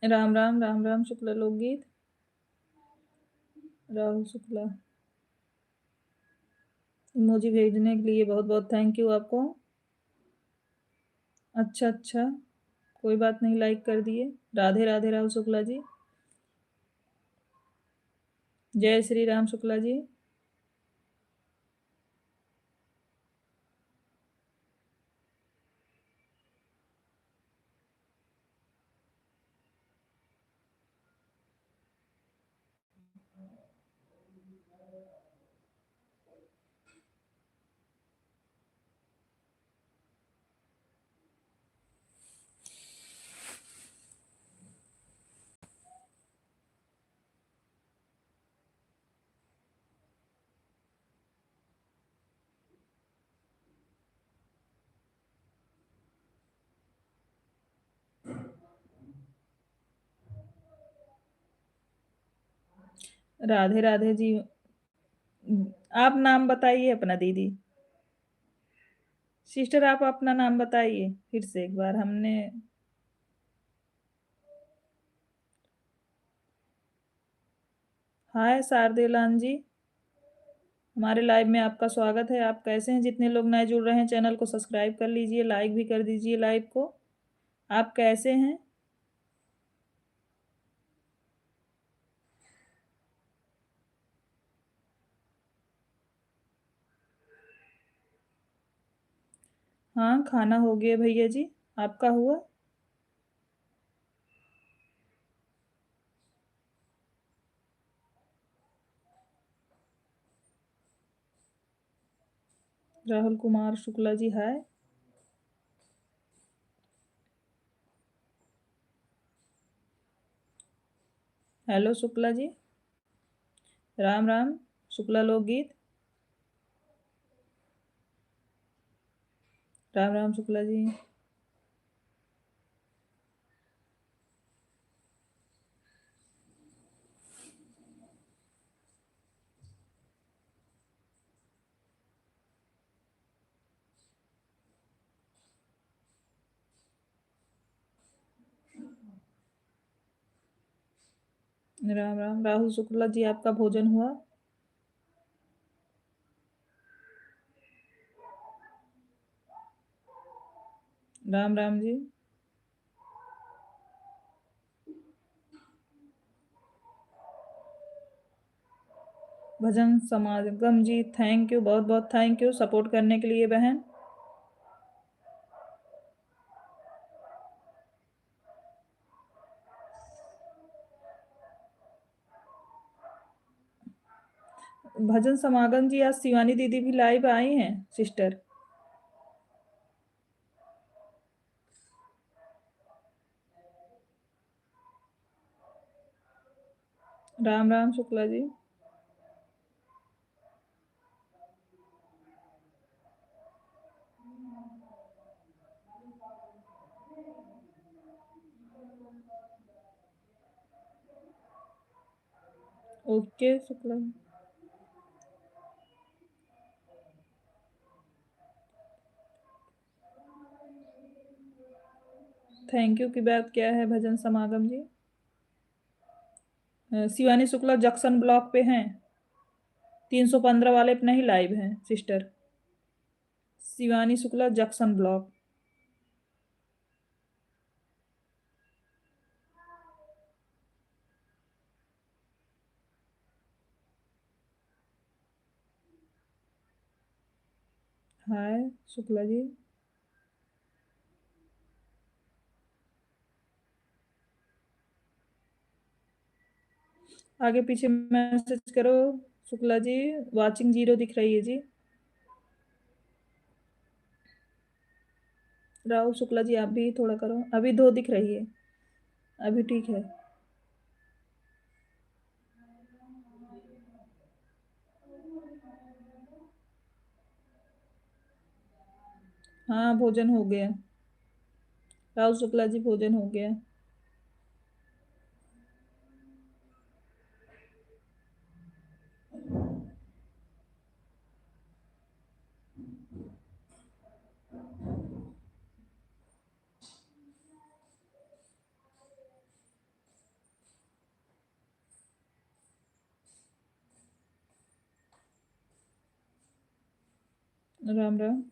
राम राम, राम राम शुक्ला लोकगीत। राहुल शुक्ला, इमोजी भेजने के लिए बहुत बहुत थैंक यू आपको। अच्छा अच्छा, कोई बात नहीं, लाइक कर दिए। राधे राधे राहुल शुक्ला जी। जय श्री राम शुक्ला जी। राधे राधे जी। आप नाम बताइए अपना दीदी। सिस्टर आप अपना नाम बताइए फिर से एक बार। हमने हाय शारदेलान जी, हमारे लाइव में आपका स्वागत है। आप कैसे हैं? जितने लोग नए जुड़ रहे हैं चैनल को सब्सक्राइब कर लीजिए, लाइक भी कर दीजिए लाइव को। आप कैसे हैं? हाँ खाना हो गया भैया जी, आपका हुआ? राहुल कुमार शुक्ला जी हाय। हेलो शुक्ला जी। राम राम शुक्ला लोकगीत। राम राम शुक्ला जी। राम राम राहुल शुक्ला जी, आपका भोजन हुआ? राम राम जी। भजन समागम जी, थैंक यू, बहुत बहुत थैंक यू सपोर्ट करने के लिए बहन। भजन समागम जी, आज शिवानी दीदी भी लाइव आई हैं sister. Ram Ram Shukla ji. Okay Shukla, thank you की बात क्या है भजन समागम जी? शिवानी शुक्ला जंक्शन ब्लॉक पे हैं, 315 वाले पे नहीं लाइव हैं sister. Shivani Shukla junction block. Hi Shukla ji. आगे पीछे मैसेज करो शुक्ला जी, वाचिंग जीरो दिख रही है जी। राहुल शुक्ला जी आप भी थोड़ा करो, अभी 2 दिख रही है, अभी ठीक है। हाँ, भोजन हो गया। राहुल शुक्ला जी भोजन हो गया। राम राम।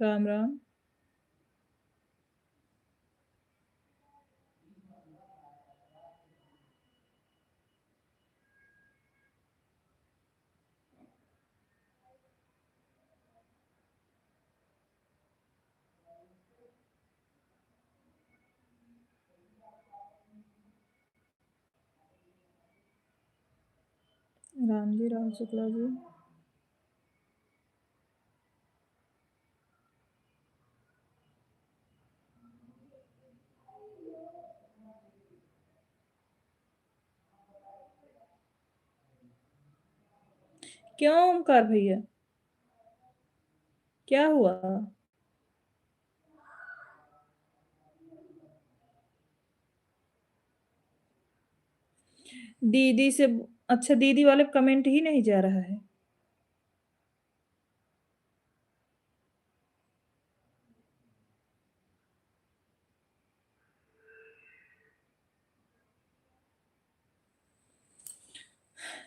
राम राम। राम जी, राहुल शुक्ला जी। क्यों ओमकार भैया? क्या हुआ? दीदी से अच्छा, दीदी वाले कमेंट ही नहीं जा रहा है।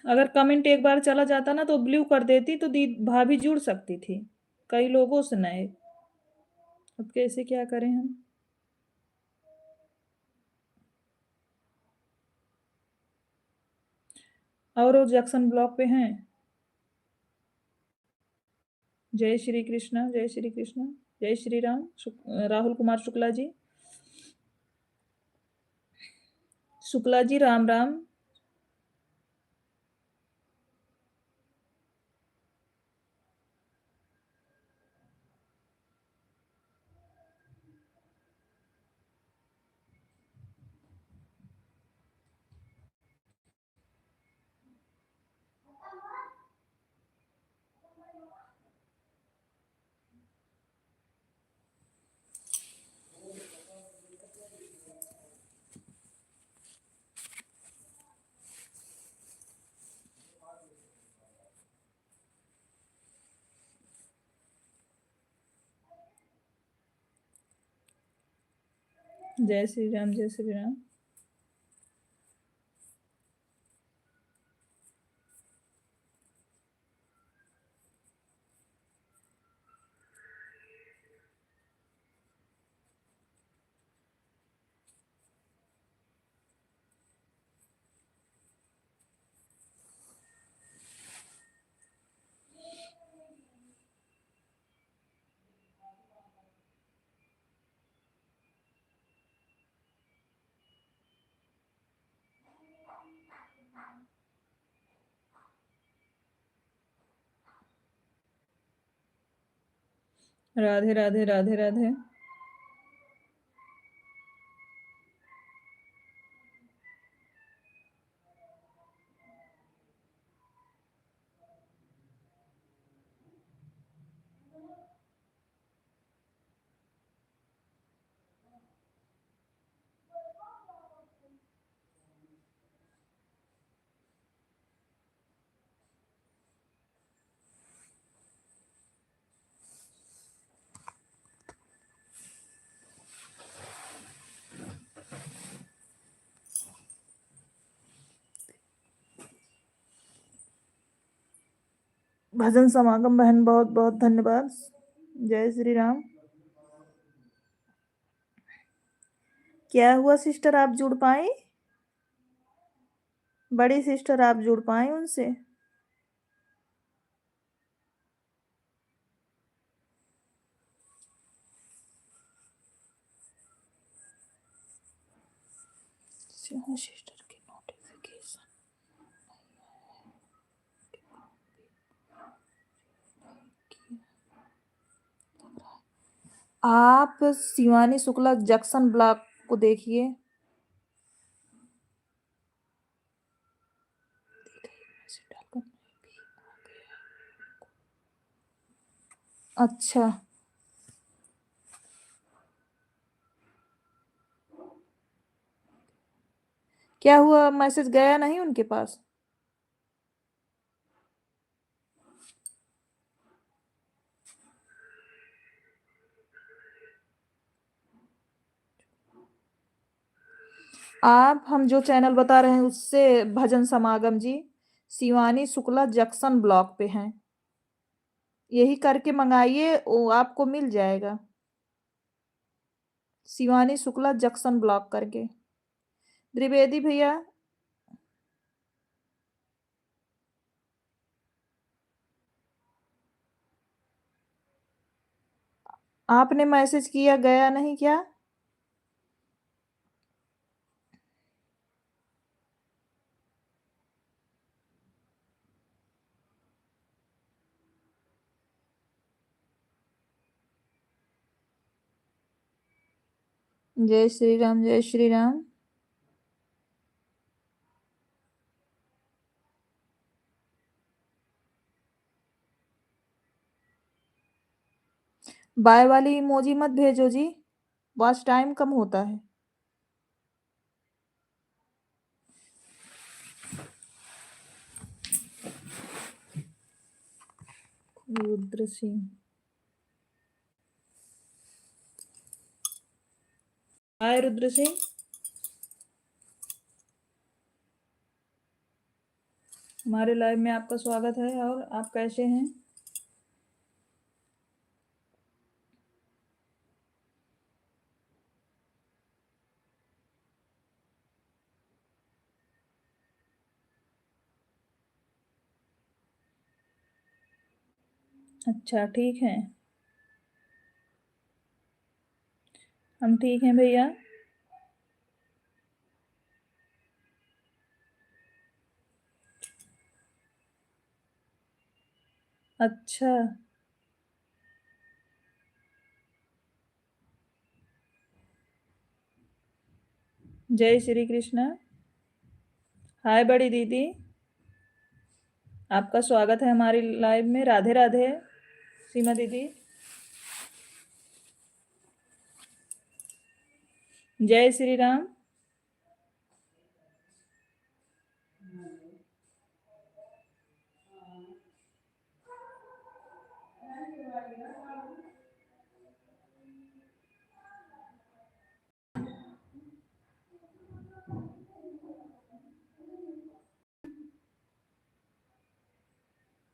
अगर कमेंट एक बार चला जाता ना तो ब्लू कर देती तो दी भाभी जुड़ सकती थी कई लोगों से नए। अब कैसे क्या करें हम? और वो जंक्शन ब्लॉक पे हैं। जय श्री कृष्ण, जय श्री कृष्ण, जय श्री राम। राहुल कुमार शुक्ला जी। शुक्ला जी राम राम। जय श्री राम, जय श्री राम। राधे राधे, राधे राधे। भजन समागम बहन, बहुत बहुत धन्यवाद। जय श्री राम। क्या हुआ सिस्टर, आप जुड़ पाई? बड़ी सिस्टर आप जुड़ पाई उनसे? सिस्टर की नोटिफिकेशन आप शिवानी शुक्ला जंक्शन ब्लॉक को देखिए। अच्छा, क्या हुआ? मैसेज गया नहीं उनके पास? आप हम जो चैनल बता रहे हैं उससे भजन समागम जी शिवानी शुक्ला जंक्शन ब्लॉक पे हैं। यही करके मंगाइए, वो आपको मिल जाएगा। शिवानी शुक्ला जंक्शन ब्लॉक करके। द्विवेदी भैया, आपने मैसेज किया, गया नहीं क्या? जय श्री राम, जय श्री राम। बाय वाली इमोजी मत भेजो जी, वॉच टाइम कम होता है। रुद्र सिंह, हाय रुद्र सिंह, हमारे लाइव में आपका स्वागत है। और आप कैसे हैं? अच्छा, ठीक है। हम ठीक हैं भैया। अच्छा, जय श्री कृष्ण। हाय बड़ी दीदी, आपका स्वागत है हमारी लाइव में। राधे राधे सीमा दीदी। जय श्री राम।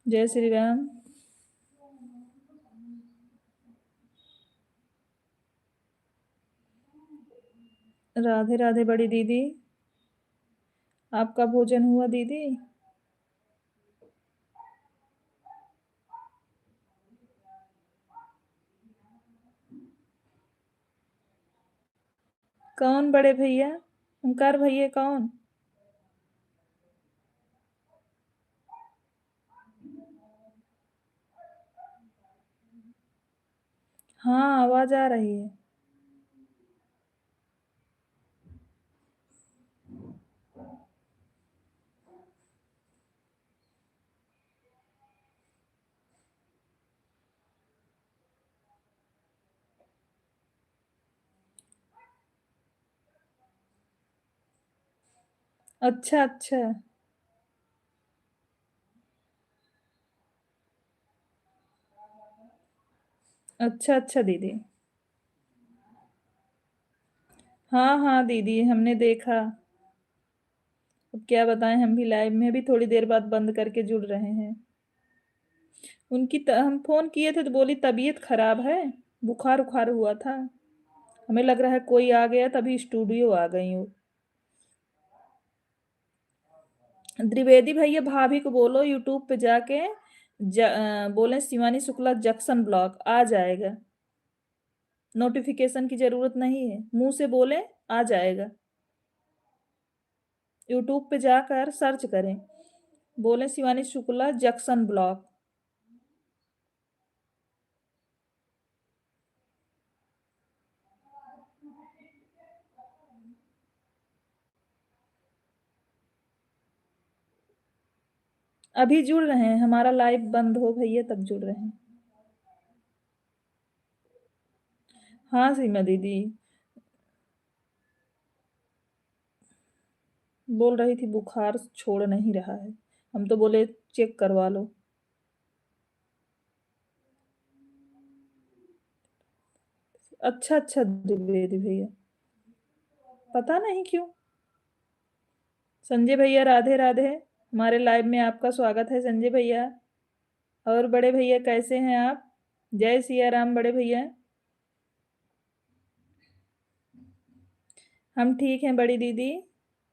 जय श्री राम। राधे राधे बड़ी दीदी। आपका भोजन हुआ दीदी? कौन बड़े भैया? ओंकार भैया कौन? हाँ, आवाज आ रही है। अच्छा अच्छा। अच्छा अच्छा दीदी। हाँ हाँ दीदी, हमने देखा। अब क्या बताएं, हम भी लाइव में भी थोड़ी देर बाद बंद करके जुड़ रहे हैं। हम फोन किए थे तो बोली तबीयत खराब है, बुखार उखार हुआ था। हमें लग रहा है कोई आ गया, तभी स्टूडियो आ गई हूँ। द्विवेदी भैया भाभी को बोलो यूट्यूब पे जाके बोले शिवानी शुक्ला जंक्शन ब्लॉक आ जाएगा। नोटिफिकेशन की जरूरत नहीं है, मुंह से बोले आ जाएगा। यूट्यूब पे जाकर सर्च करें, बोले शिवानी शुक्ला जंक्शन ब्लॉक। अभी जुड़ रहे हैं, हमारा लाइव बंद हो भैया तब जुड़ रहे हैं। हाँ सीमा दीदी, बोल रही थी बुखार छोड़ नहीं रहा है, हम तो बोले चेक करवा लो। अच्छा अच्छा द्विवेदी भैया, पता नहीं क्यों। संजय भैया राधे राधे, हमारे लाइव में आपका स्वागत है संजय भैया। और बड़े भैया कैसे हैं आप? जय सिया राम बड़े भैया। हम ठीक हैं बड़ी दीदी।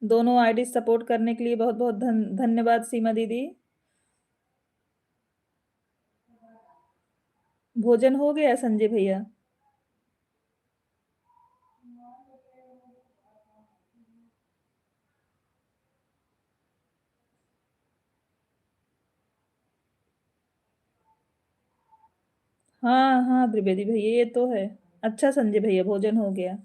दोनों आईडी सपोर्ट करने के लिए बहुत बहुत धन्यवाद सीमा दीदी। भोजन हो गया संजय भैया? हाँ हाँ त्रिवेदी भैया ये तो है। अच्छा संजय भैया भोजन हो गया।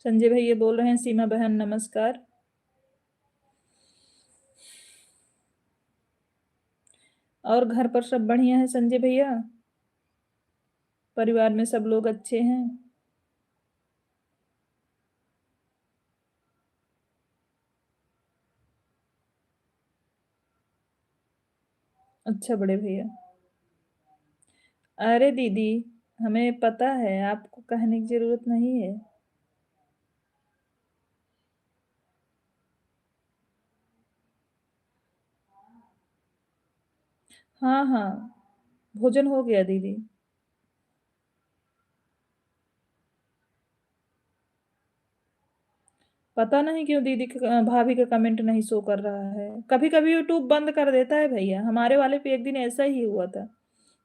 संजय भैया बोल रहे हैं सीमा बहन नमस्कार। और घर पर सब बढ़िया है संजय भैया? परिवार में सब लोग अच्छे हैं? अच्छा बड़े भैया। अरे दीदी, हमें पता है, आपको कहने की जरूरत नहीं है। हाँ हाँ, भोजन हो गया दीदी। पता नहीं क्यों दीदी भाभी का कमेंट नहीं शो कर रहा है, कभी कभी यूट्यूब बंद कर देता है भैया। हमारे वाले पे एक दिन ऐसा ही हुआ था,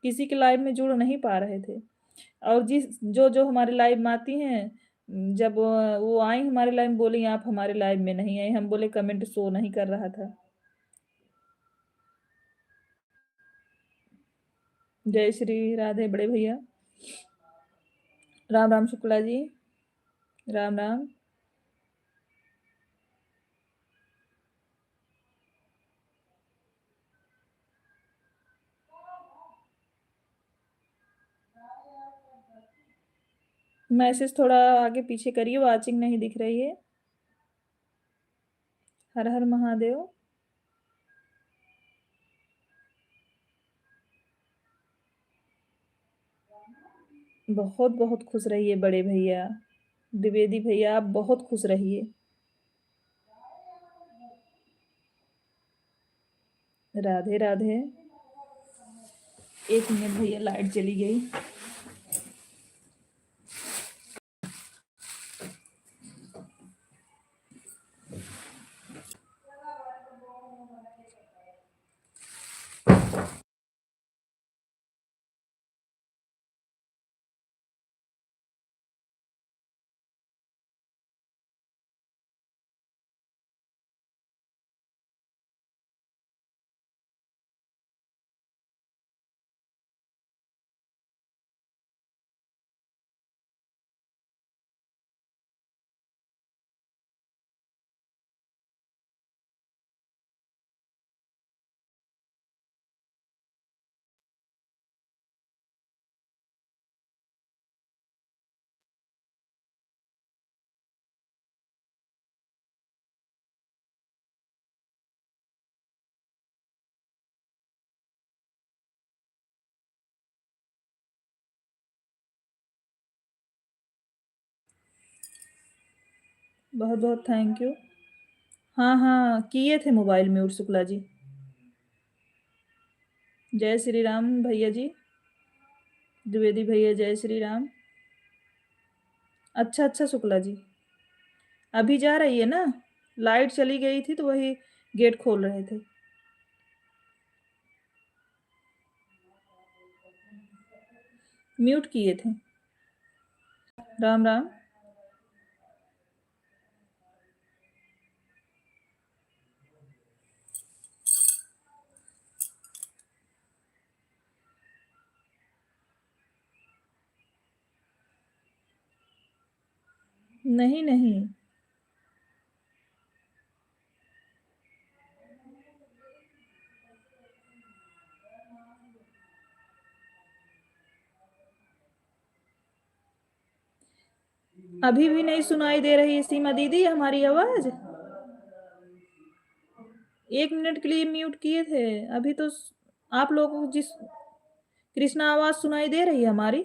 किसी के लाइव में जुड़ नहीं पा रहे थे। और जिस जो जो हमारे लाइव में आती हैं, जब वो आई हमारे लाइव में, बोली आप हमारे लाइव में नहीं आए, हम बोले कमेंट शो नहीं कर रहा था। जय श्री राधे बड़े भैया। राम राम शुक्ला जी। राम राम। मैसेज थोड़ा आगे पीछे करिए, वाचिंग नहीं दिख रही है। हर हर महादेव। बहुत बहुत खुश रहिए बड़े भैया। द्विवेदी भैया आप बहुत खुश रहिए। राधे राधे। एक मिनट भैया, लाइट चली गई। बहुत बहुत थैंक यू। हाँ हाँ किए थे मोबाइल म्यूट शुक्ला जी। जय श्री राम भैया जी। द्विवेदी भैया जय श्री राम। अच्छा अच्छा शुक्ला जी, अभी जा रही है ना? लाइट चली गई थी तो वही गेट खोल रहे थे। म्यूट किए थे। राम राम। नहीं नहीं, अभी भी नहीं सुनाई दे रही है सीमा दीदी हमारी आवाज? 1 मिनट के लिए म्यूट किए थे। अभी तो आप लोगों को जिस कृष्णा आवाज सुनाई दे रही है हमारी?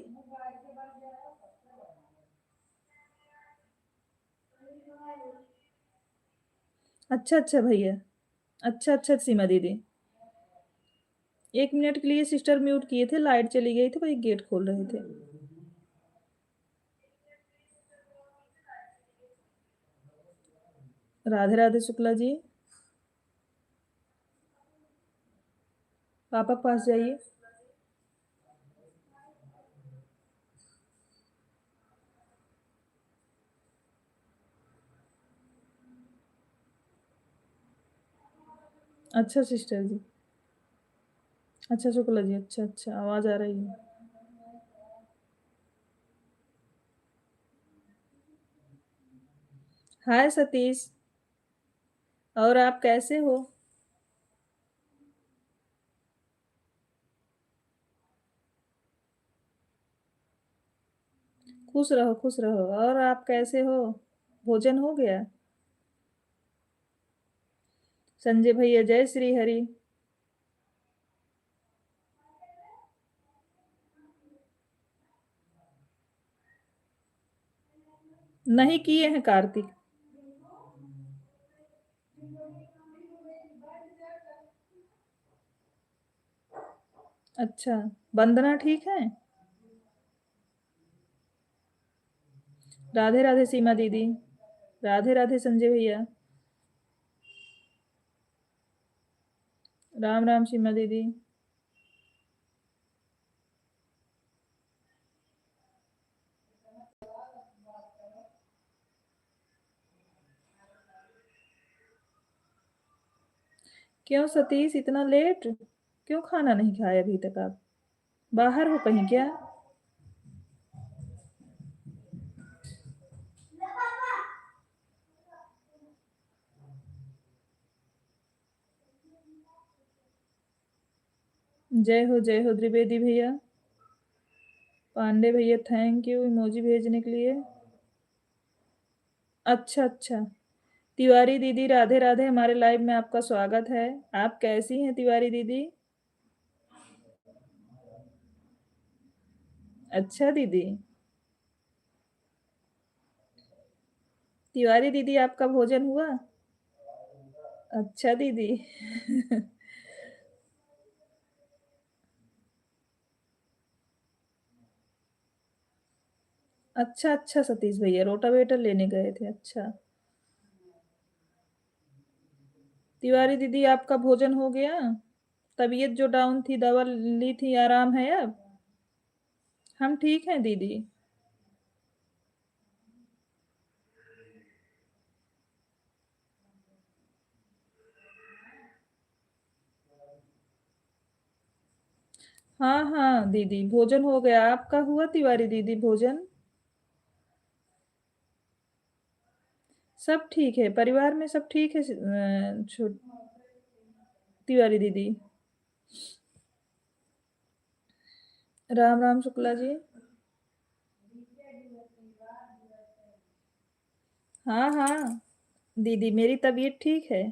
अच्छा अच्छा भैया। अच्छा अच्छा सीमा दीदी, 1 मिनट के लिए सिस्टर म्यूट किए थे, लाइट चली गई थी, वही गेट खोल रहे थे। राधे राधे शुक्ला जी, पापा के पास जाइए। अच्छा सिस्टर जी। अच्छा शुक्ला जी, अच्छा अच्छा आवाज आ रही है। हाय सतीश, और आप कैसे हो? खुश रहो खुश रहो। और आप कैसे हो? भोजन हो गया? संजय भैया जय श्री हरि। नहीं किए हैं कार्तिक। अच्छा, वंदना ठीक है? राधे राधे सीमा दीदी। राधे राधे संजय भैया। राम राम सीमा दीदी। क्यों सतीश इतना लेट? क्यों खाना नहीं खाया अभी तक आप? बाहर हो कहीं क्या? जय हो त्रिवेदी भैया। पांडे भैया थैंक यू इमोजी भेजने के लिए। अच्छा अच्छा। तिवारी दीदी राधे राधे, हमारे लाइव में आपका स्वागत है। आप कैसी हैं तिवारी दीदी? अच्छा दीदी। तिवारी दीदी आपका भोजन हुआ? अच्छा दीदी। अच्छा अच्छा सतीश भैया रोटावेटर लेने गए थे, अच्छा। तिवारी दीदी आपका भोजन हो गया? तबीयत जो डाउन थी दवा ली थी, आराम है अब? हम ठीक हैं दीदी। हाँ हाँ दीदी भोजन हो गया, आपका हुआ तिवारी दीदी भोजन? सब ठीक है, परिवार में सब ठीक है तिवारी दीदी। राम राम शुक्ला जी। हाँ हाँ दीदी मेरी तबीयत ठीक है।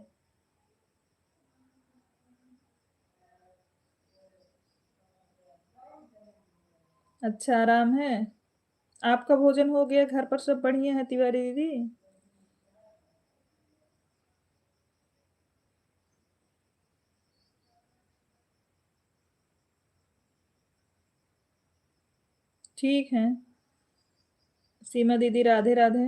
अच्छा आराम है। आपका भोजन हो गया, घर पर सब बढ़िया है तिवारी दीदी? ठीक है। सीमा दीदी राधे राधे।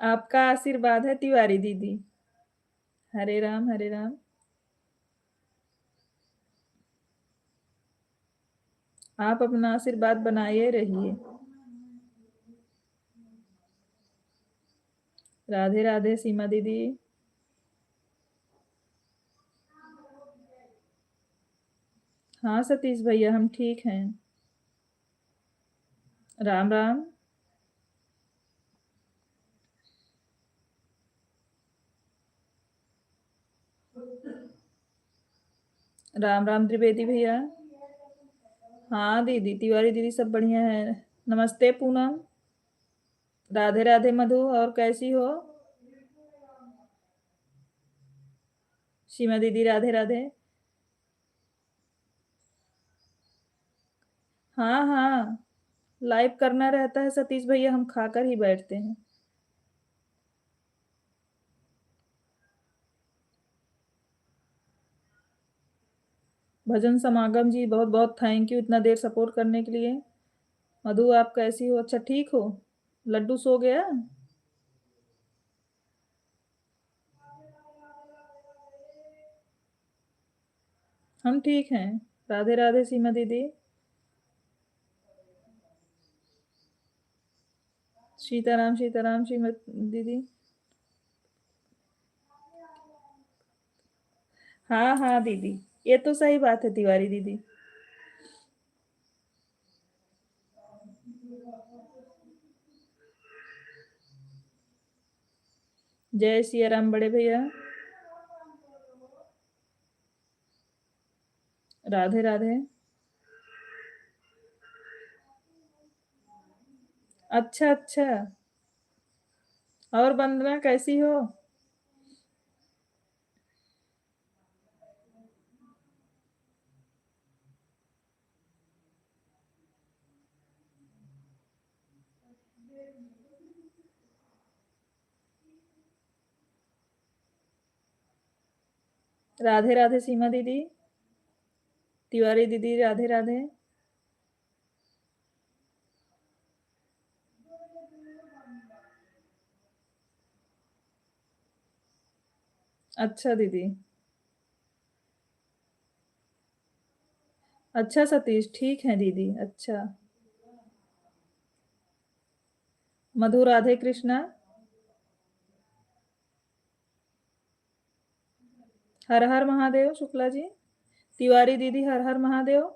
आपका आशीर्वाद है तिवारी दीदी। हरे राम हरे राम। आप अपना आशीर्वाद बनाए रहिए। राधे राधे सीमा दीदी। हाँ सतीश भैया हम ठीक हैं। राम राम। राम राम त्रिवेदी भैया। हाँ दीदी तिवारी दीदी सब बढ़िया है। नमस्ते पूनम। राधे राधे मधु और कैसी हो? सीमा दीदी राधे राधे। हाँ हाँ लाइव करना रहता है सतीश भैया, हम खाकर ही बैठते हैं। भजन समागम जी बहुत बहुत थैंक यू इतना देर सपोर्ट करने के लिए। मधु आप कैसी हो? अच्छा ठीक हो? लड्डू सो गया? हम ठीक हैं। राधे राधे सीमा दीदी। सीताराम सीमा दीदी। हाँ हाँ दीदी ये तो सही बात है तिवारी दीदी। जय सिया राम बड़े भैया। राधे राधे। अच्छा अच्छा। और वंदना कैसी हो? राधे राधे सीमा दीदी। तिवारी दीदी राधे राधे। अच्छा दीदी। अच्छा सतीश ठीक है दीदी अच्छा। मधु राधे कृष्णा। हर हर महादेव शुक्ला जी। तिवारी दीदी हर हर महादेव।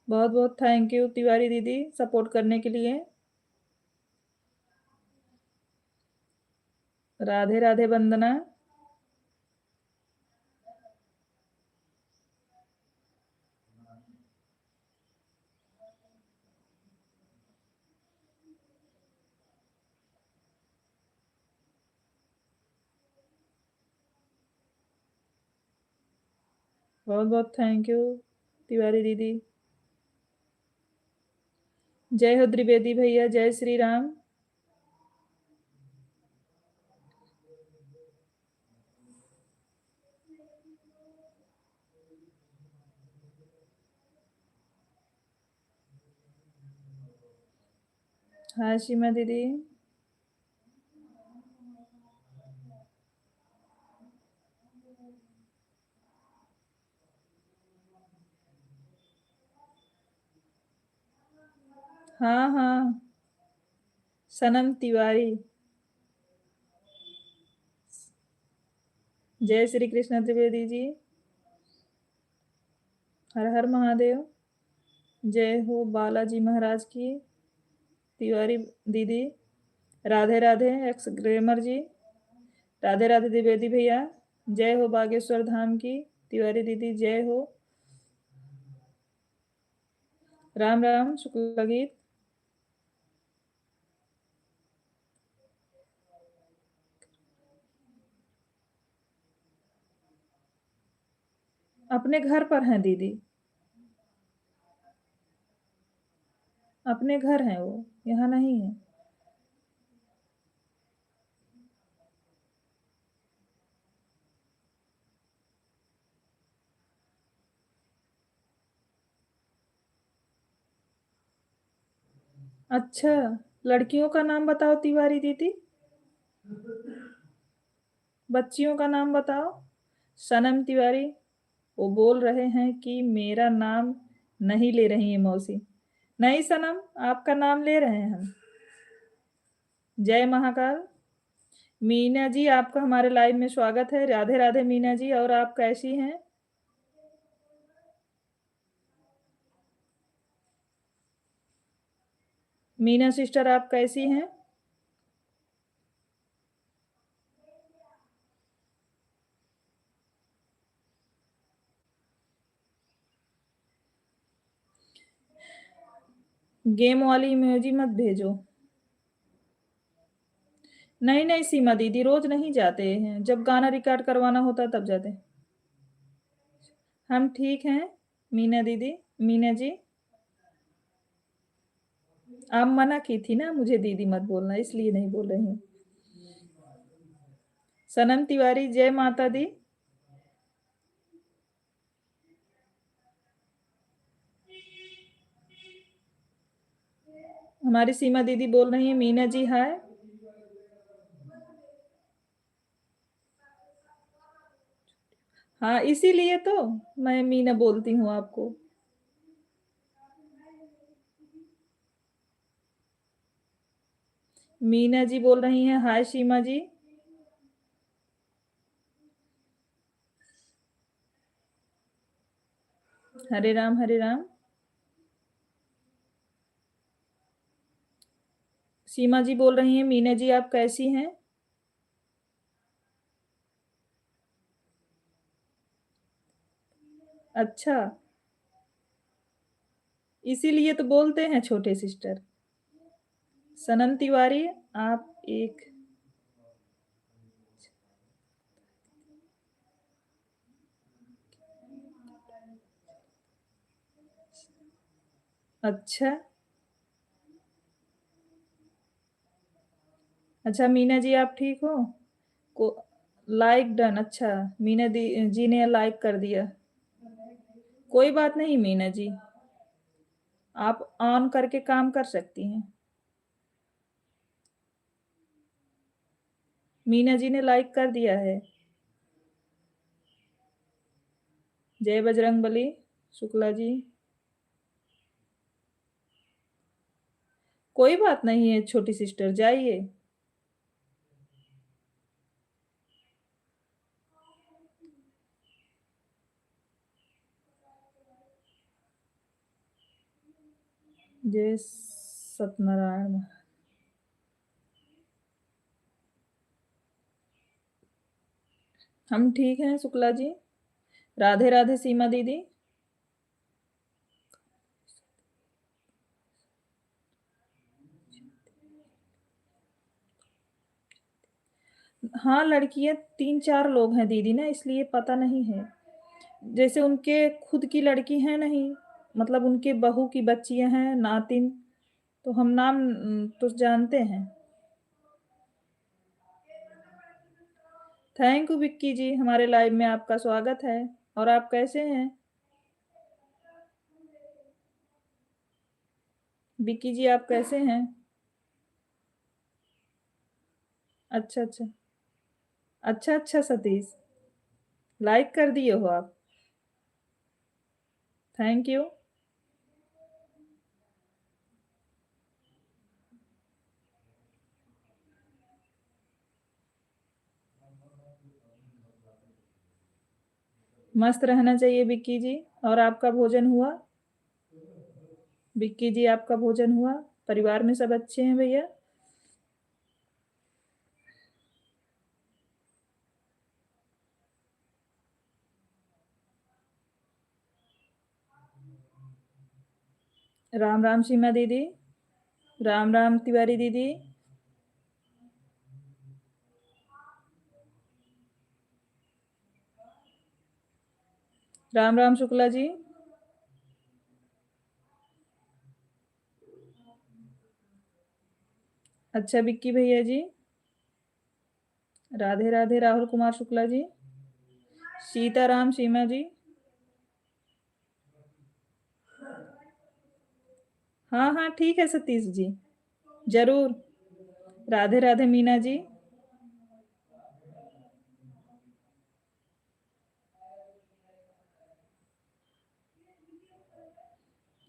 बहुत बहुत थैंक यू तिवारी दीदी सपोर्ट करने के लिए। राधे राधे वंदना। बहुत बहुत थैंक यू तिवारी दीदी। जय हो त्रिवेदी भैया जय श्री राम। हाँ सीमा दीदी। हाँ हाँ सनम तिवारी। जय श्री कृष्ण त्रिवेदी जी। हर हर महादेव। जय हो बालाजी महाराज की। तिवारी दीदी। राधे राधे एक्स ग्रेमर जी। राधे राधे द्विवेदी भैया। जय हो बागेश्वर धाम की। तिवारी दीदी जय हो। राम राम शुक्ला गीत। अपने घर पर हैं दीदी। अपने घर हैं वो, यहाँ नहीं है। अच्छा, लड़कियों का नाम बताओ तिवारी दीदी। बच्चियों का नाम बताओ। सनम तिवारी, वो बोल रहे हैं कि मेरा नाम नहीं ले रही हैं मौसी। नहीं सनम, आपका नाम ले रहे हैं हम। जय महाकाल। मीना जी, आपका हमारे लाइव में स्वागत है। राधे राधे मीना जी, और आप कैसी हैं? मीना सिस्टर, आप कैसी हैं? गेम वाली इमोजी मत भेजो। नहीं नहीं सीमा दीदी, रोज नहीं जाते हैं, जब गाना रिकॉर्ड करवाना होता है तब जाते हैं। हम ठीक हैं मीना दीदी। मीना जी, आप मना की थी ना मुझे दीदी मत बोलना, इसलिए नहीं बोल रही हूँ। सनम तिवारी, जय माता दी। हमारी सीमा दीदी बोल रही है मीना जी हाय। हाँ, इसीलिए तो मैं मीना बोलती हूँ आपको। मीना जी बोल रही हैं हाय सीमा जी। हरे राम हरे राम। सीमा जी बोल रही हैं मीना जी आप कैसी हैं? अच्छा, इसीलिए तो बोलते हैं छोटे सिस्टर। सनम तिवारी, आप एक। अच्छा। अच्छा मीना जी, आप ठीक हो? को लाइक डन। अच्छा, मीना जी ने लाइक कर दिया। कोई बात नहीं मीना जी, आप ऑन करके काम कर सकती हैं। मीना जी ने लाइक कर दिया है। जय बजरंगबली। शुक्ला जी, कोई बात नहीं है छोटी सिस्टर, जाइए। जय सत्यनारायण। हम ठीक हैं शुक्ला जी। राधे राधे सीमा दीदी। हाँ, लड़कियां 3-4 लोग हैं दीदी ना, इसलिए पता नहीं है। जैसे उनके खुद की लड़की है नहीं, मतलब उनके बहू की बच्चियां हैं, नातिन, तो हम नाम तो जानते हैं। थैंक यू विक्की जी, हमारे लाइव में आपका स्वागत है। और आप कैसे हैं? विक्की जी, आप कैसे हैं? अच्छा अच्छा। अच्छा अच्छा सतीश, लाइक कर दिए हो आप। Thank you. मस्त रहना चाहिए विक्की जी। और आपका भोजन हुआ? विक्की जी, आपका भोजन हुआ? परिवार में सब अच्छे हैं भैया? राम राम सीमा दीदी। राम राम तिवारी दीदी। राम राम शुक्ला जी। अच्छा विक्की भैया जी, राधे राधे राहुल कुमार शुक्ला जी, सीताराम सीमा जी, हाँ हाँ ठीक है सतीश जी, जरूर। राधे राधे मीना जी,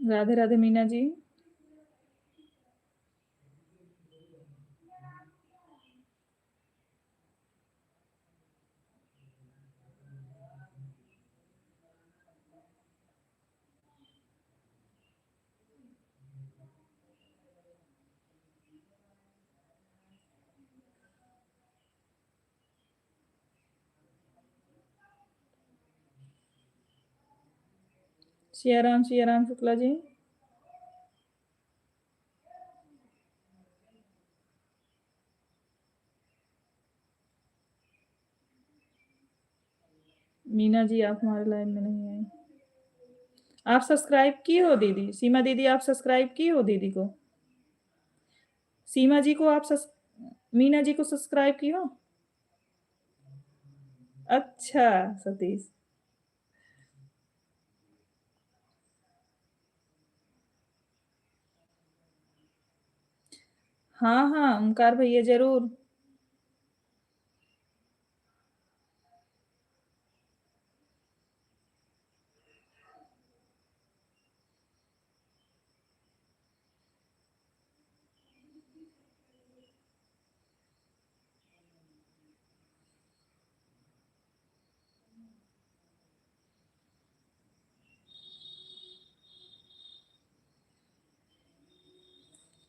राधे राधे मीना जी, सियाराम शुक्ला जी, मीना जी आप हमारे लाइन में नहीं आए। आप सब्सक्राइब की हो दीदी, सीमा दीदी आप सब्सक्राइब की हो दीदी को, सीमा जी को आप मीना जी को सब्सक्राइब की हो। अच्छा सतीश, हाँ हाँ ओमकार भैया जरूर।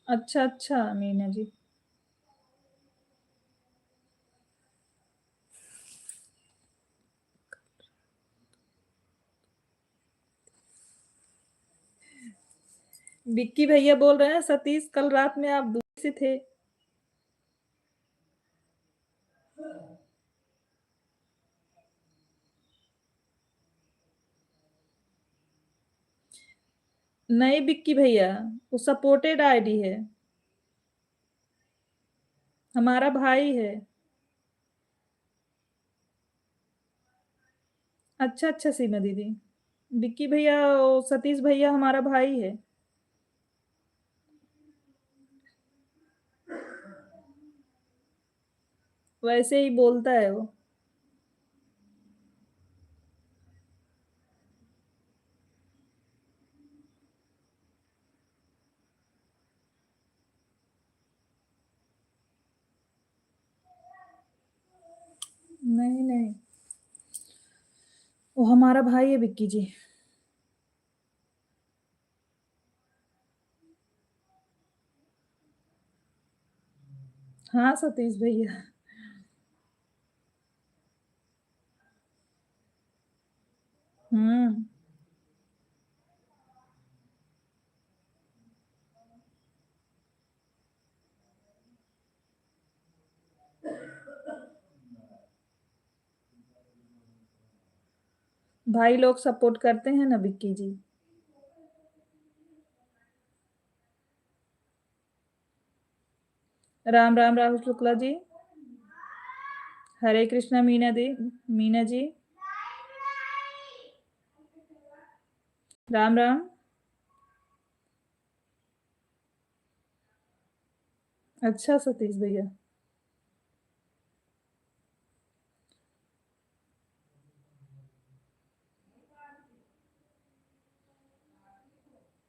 अच्छा अच्छा मीना जी, विक्की भैया बोल रहे हैं सतीश कल रात में आप दूर से थे। नहीं विक्की भैया, वो सपोर्टेड आईडी है, हमारा भाई है। अच्छा अच्छा सीमा दीदी, विक्की भैया वो सतीश भैया हमारा भाई है। वैसे ही बोलता है वो। नहीं नहीं, वो हमारा भाई है विक्की जी। हाँ सतीश भैया। हम्म। भाई लोग सपोर्ट करते हैं ना विक्की जी। राम राम राहुल शुक्ला जी, हरे कृष्णा मीना दी, मीना जी, राम राम। अच्छा सतीश भैया,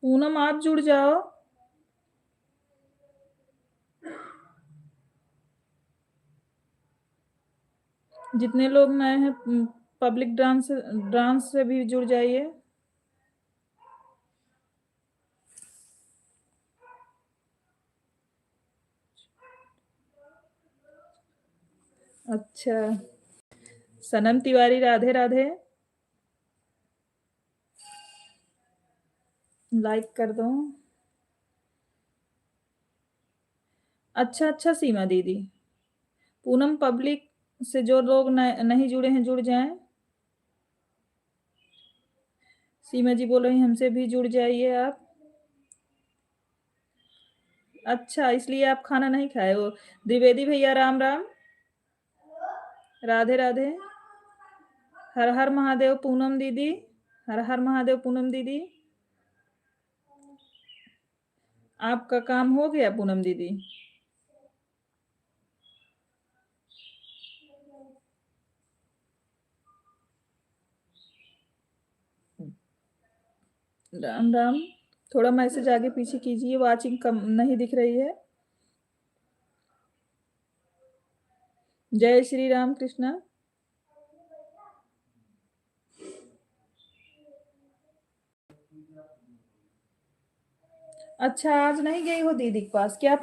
पूनम आप जुड़ जाओ। जितने लोग नए हैं पब्लिक डांस डांस से भी जुड़ जाइए। अच्छा, सनम तिवारी राधे राधे, लाइक कर दो। अच्छा अच्छा सीमा दीदी, पूनम पब्लिक से जो लोग नहीं जुड़े हैं जुड़ जाएं। सीमा जी बोल रही हैं हमसे भी जुड़ जाइए आप। अच्छा, इसलिए आप खाना नहीं खाए हो। द्विवेदी भैया राम राम, राधे राधे। हर हर महादेव पूनम दीदी, हर हर महादेव पूनम दीदी। आपका काम हो गया पूनम दीदी? राम राम। थोड़ा मैसेज आगे पीछे कीजिए, वाचिंग कम नहीं दिख रही है। जय श्री राम कृष्णा। अच्छा, आज नहीं गई हो दीदी के पास क्या?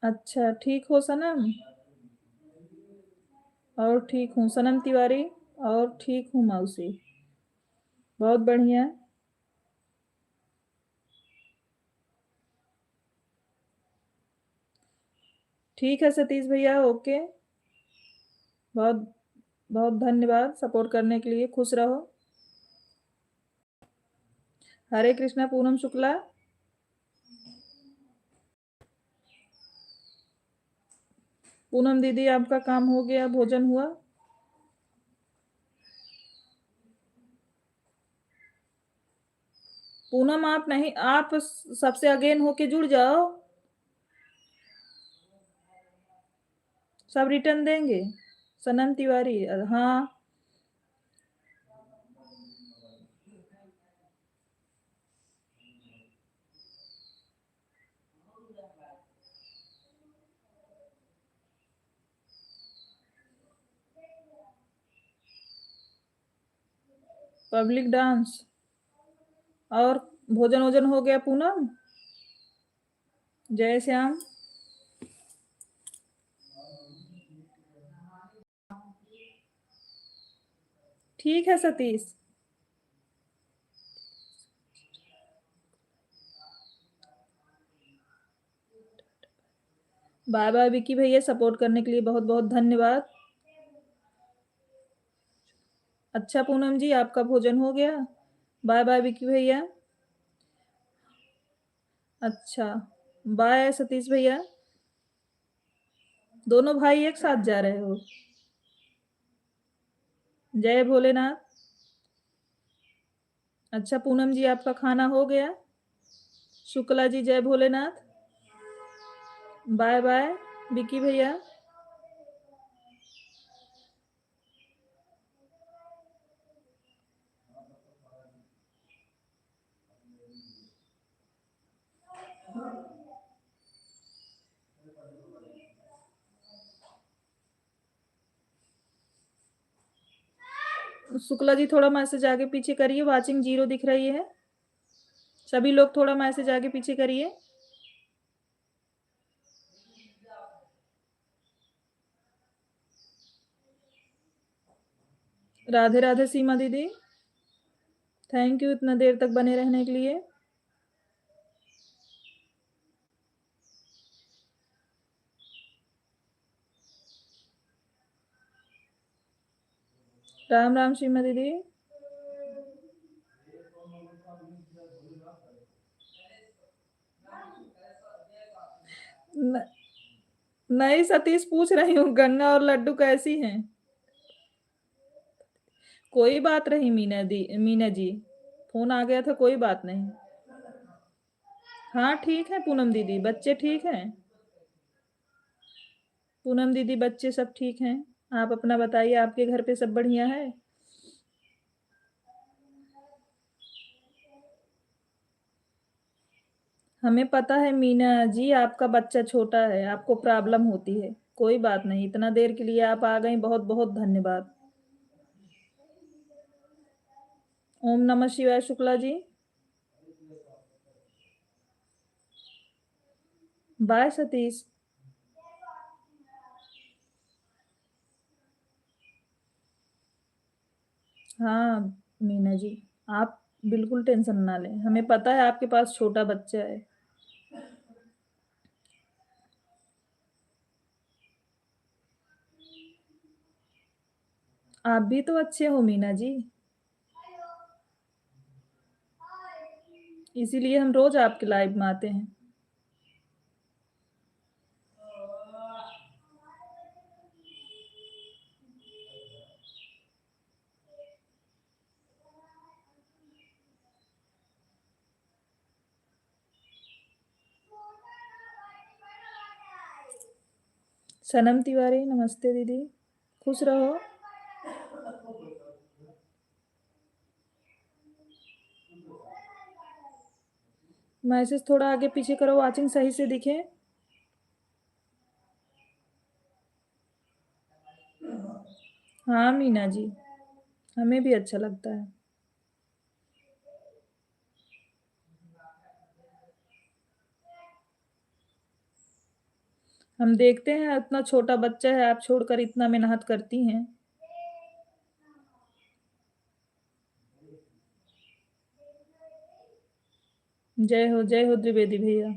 अच्छा, ठीक हो सनम? और ठीक हूँ सनम तिवारी, और ठीक हूँ मौसी, बहुत बढ़िया। ठीक है सतीश भैया, ओके। बहुत बहुत धन्यवाद सपोर्ट करने के लिए, खुश रहो। हरे कृष्णा पूनम शुक्ला। पूनम दीदी आपका काम हो गया, भोजन हुआ? पूनम आप नहीं, आप सबसे अगेन होके जुड़ जाओ, सब रिटर्न देंगे। सनम तिवारी, हाँ। Public dance. और भोजन वोजन हो गया पूनम? जय श्याम। ठीक है सतीश। बाय बाय विकी भैया, सपोर्ट करने के लिए बहुत बहुत धन्यवाद। अच्छा पूनम जी, आपका भोजन हो गया? बाय बाय विकी भैया। अच्छा, बाय सतीश भैया। दोनों भाई एक साथ जा रहे हो? जय भोलेनाथ। अच्छा पूनम जी, आपका खाना हो गया? शुक्ला जी जय भोलेनाथ। बाय बाय विकी भैया। शुक्ला जी थोड़ा मैसेज आगे पीछे करिए, वाचिंग 0 दिख रही है। सभी लोग थोड़ा मैसेज आगे पीछे करिए। राधे राधे सीमा दीदी, थैंक यू इतना देर तक बने रहने के लिए। राम राम सीमा दीदी। न, नहीं सतीश, पूछ रही हूँ गन्ना और लड्डू कैसी हैं? कोई बात नहीं मीना जी, फोन आ गया था, कोई बात नहीं। हाँ ठीक है पूनम दीदी, बच्चे ठीक हैं। पूनम दीदी बच्चे सब ठीक हैं। आप अपना बताइए, आपके घर पे सब बढ़िया है? हमें पता है मीना जी, आपका बच्चा छोटा है, आपको प्रॉब्लम होती है। कोई बात नहीं, इतना देर के लिए आप आ गई, बहुत बहुत धन्यवाद। ओम नमः शिवाय शुक्ला जी। बाय सतीश। हाँ मीना जी, आप बिल्कुल टेंशन ना लें, हमें पता है आपके पास छोटा बच्चा है। आप भी तो अच्छे हो मीना जी, इसीलिए हम रोज आपके लाइव में आते हैं। सनम तिवारी नमस्ते दीदी, खुश रहो। मैसेज थोड़ा आगे पीछे करो, वाचिंग सही से दिखे। हाँ मीना जी, हमें भी अच्छा लगता है। हम देखते हैं इतना छोटा बच्चा है, आप छोड़कर इतना मेहनत करती हैं। जय हो द्विवेदी भैया।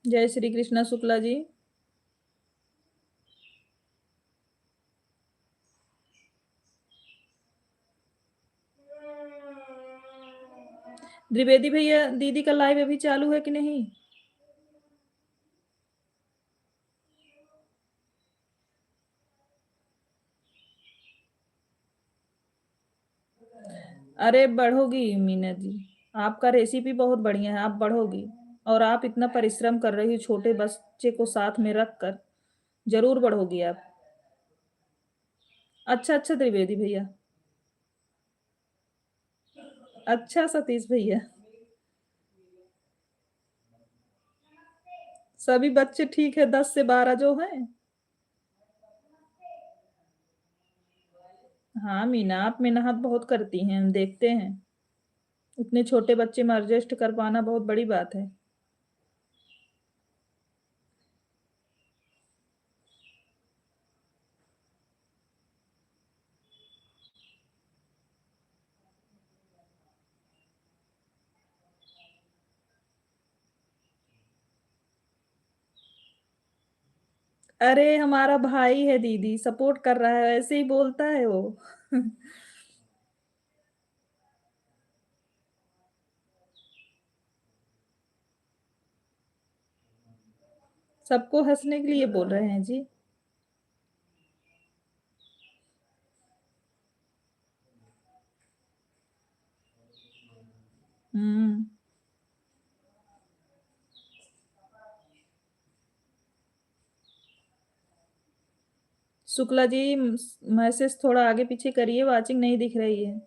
जय श्री कृष्णा शुक्ला जी। द्विवेदी भैया दीदी का लाइव अभी चालू है कि नहीं? अरे बढ़ोगी मीना जी, आपका रेसिपी बहुत बढ़िया है, आप बढ़ोगी। और आप इतना परिश्रम कर रही हो छोटे बच्चे को साथ में रख कर, जरूर बढ़ोगी आप। अच्छा अच्छा त्रिवेदी भैया। अच्छा सतीश भैया। सभी बच्चे ठीक है, 10 से 12 जो हैं। हाँ मीना, आप मेहनत बहुत करती हैं, हम देखते हैं। इतने छोटे बच्चे में एडजस्ट कर पाना बहुत बड़ी बात है। अरे हमारा भाई है दीदी, सपोर्ट कर रहा है, ऐसे ही बोलता है वो। सबको हंसने के लिए बोल रहे हैं जी। हम्म। शुक्ला जी, मैसेज थोड़ा आगे पीछे करिए, वाचिंग नहीं दिख रही है।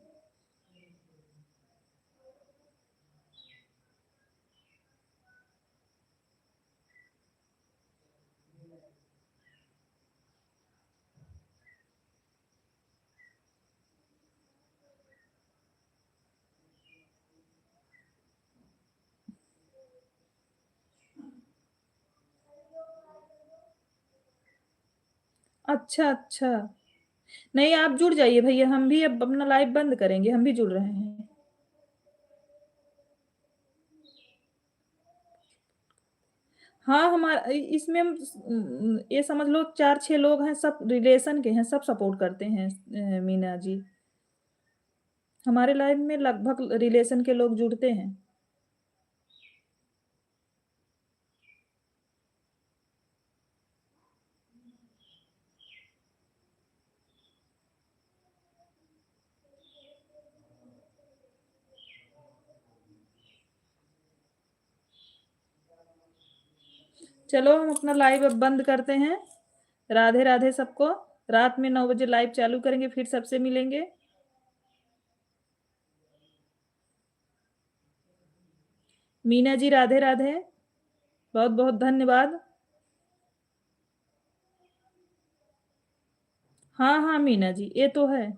अच्छा अच्छा। नहीं, आप जुड़ जाइए भैया, हम भी अब अपना लाइव बंद करेंगे, हम भी जुड़ रहे हैं। हाँ, हमारा इसमें ये समझ लो 4-6 लोग हैं, सब रिलेशन के हैं, सब सपोर्ट करते हैं। मीना जी, हमारे लाइव में लगभग रिलेशन के लोग जुड़ते हैं। चलो हम अपना लाइव अब बंद करते हैं। राधे राधे सबको। रात में 9 बजे लाइव चालू करेंगे, फिर सबसे मिलेंगे। मीना जी राधे राधे, बहुत बहुत धन्यवाद। हाँ हाँ मीना जी, ये तो है।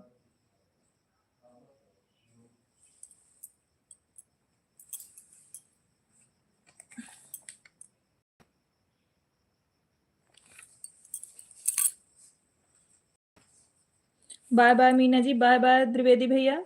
Bye bye Meena ji, bye bye Trivedi भैया।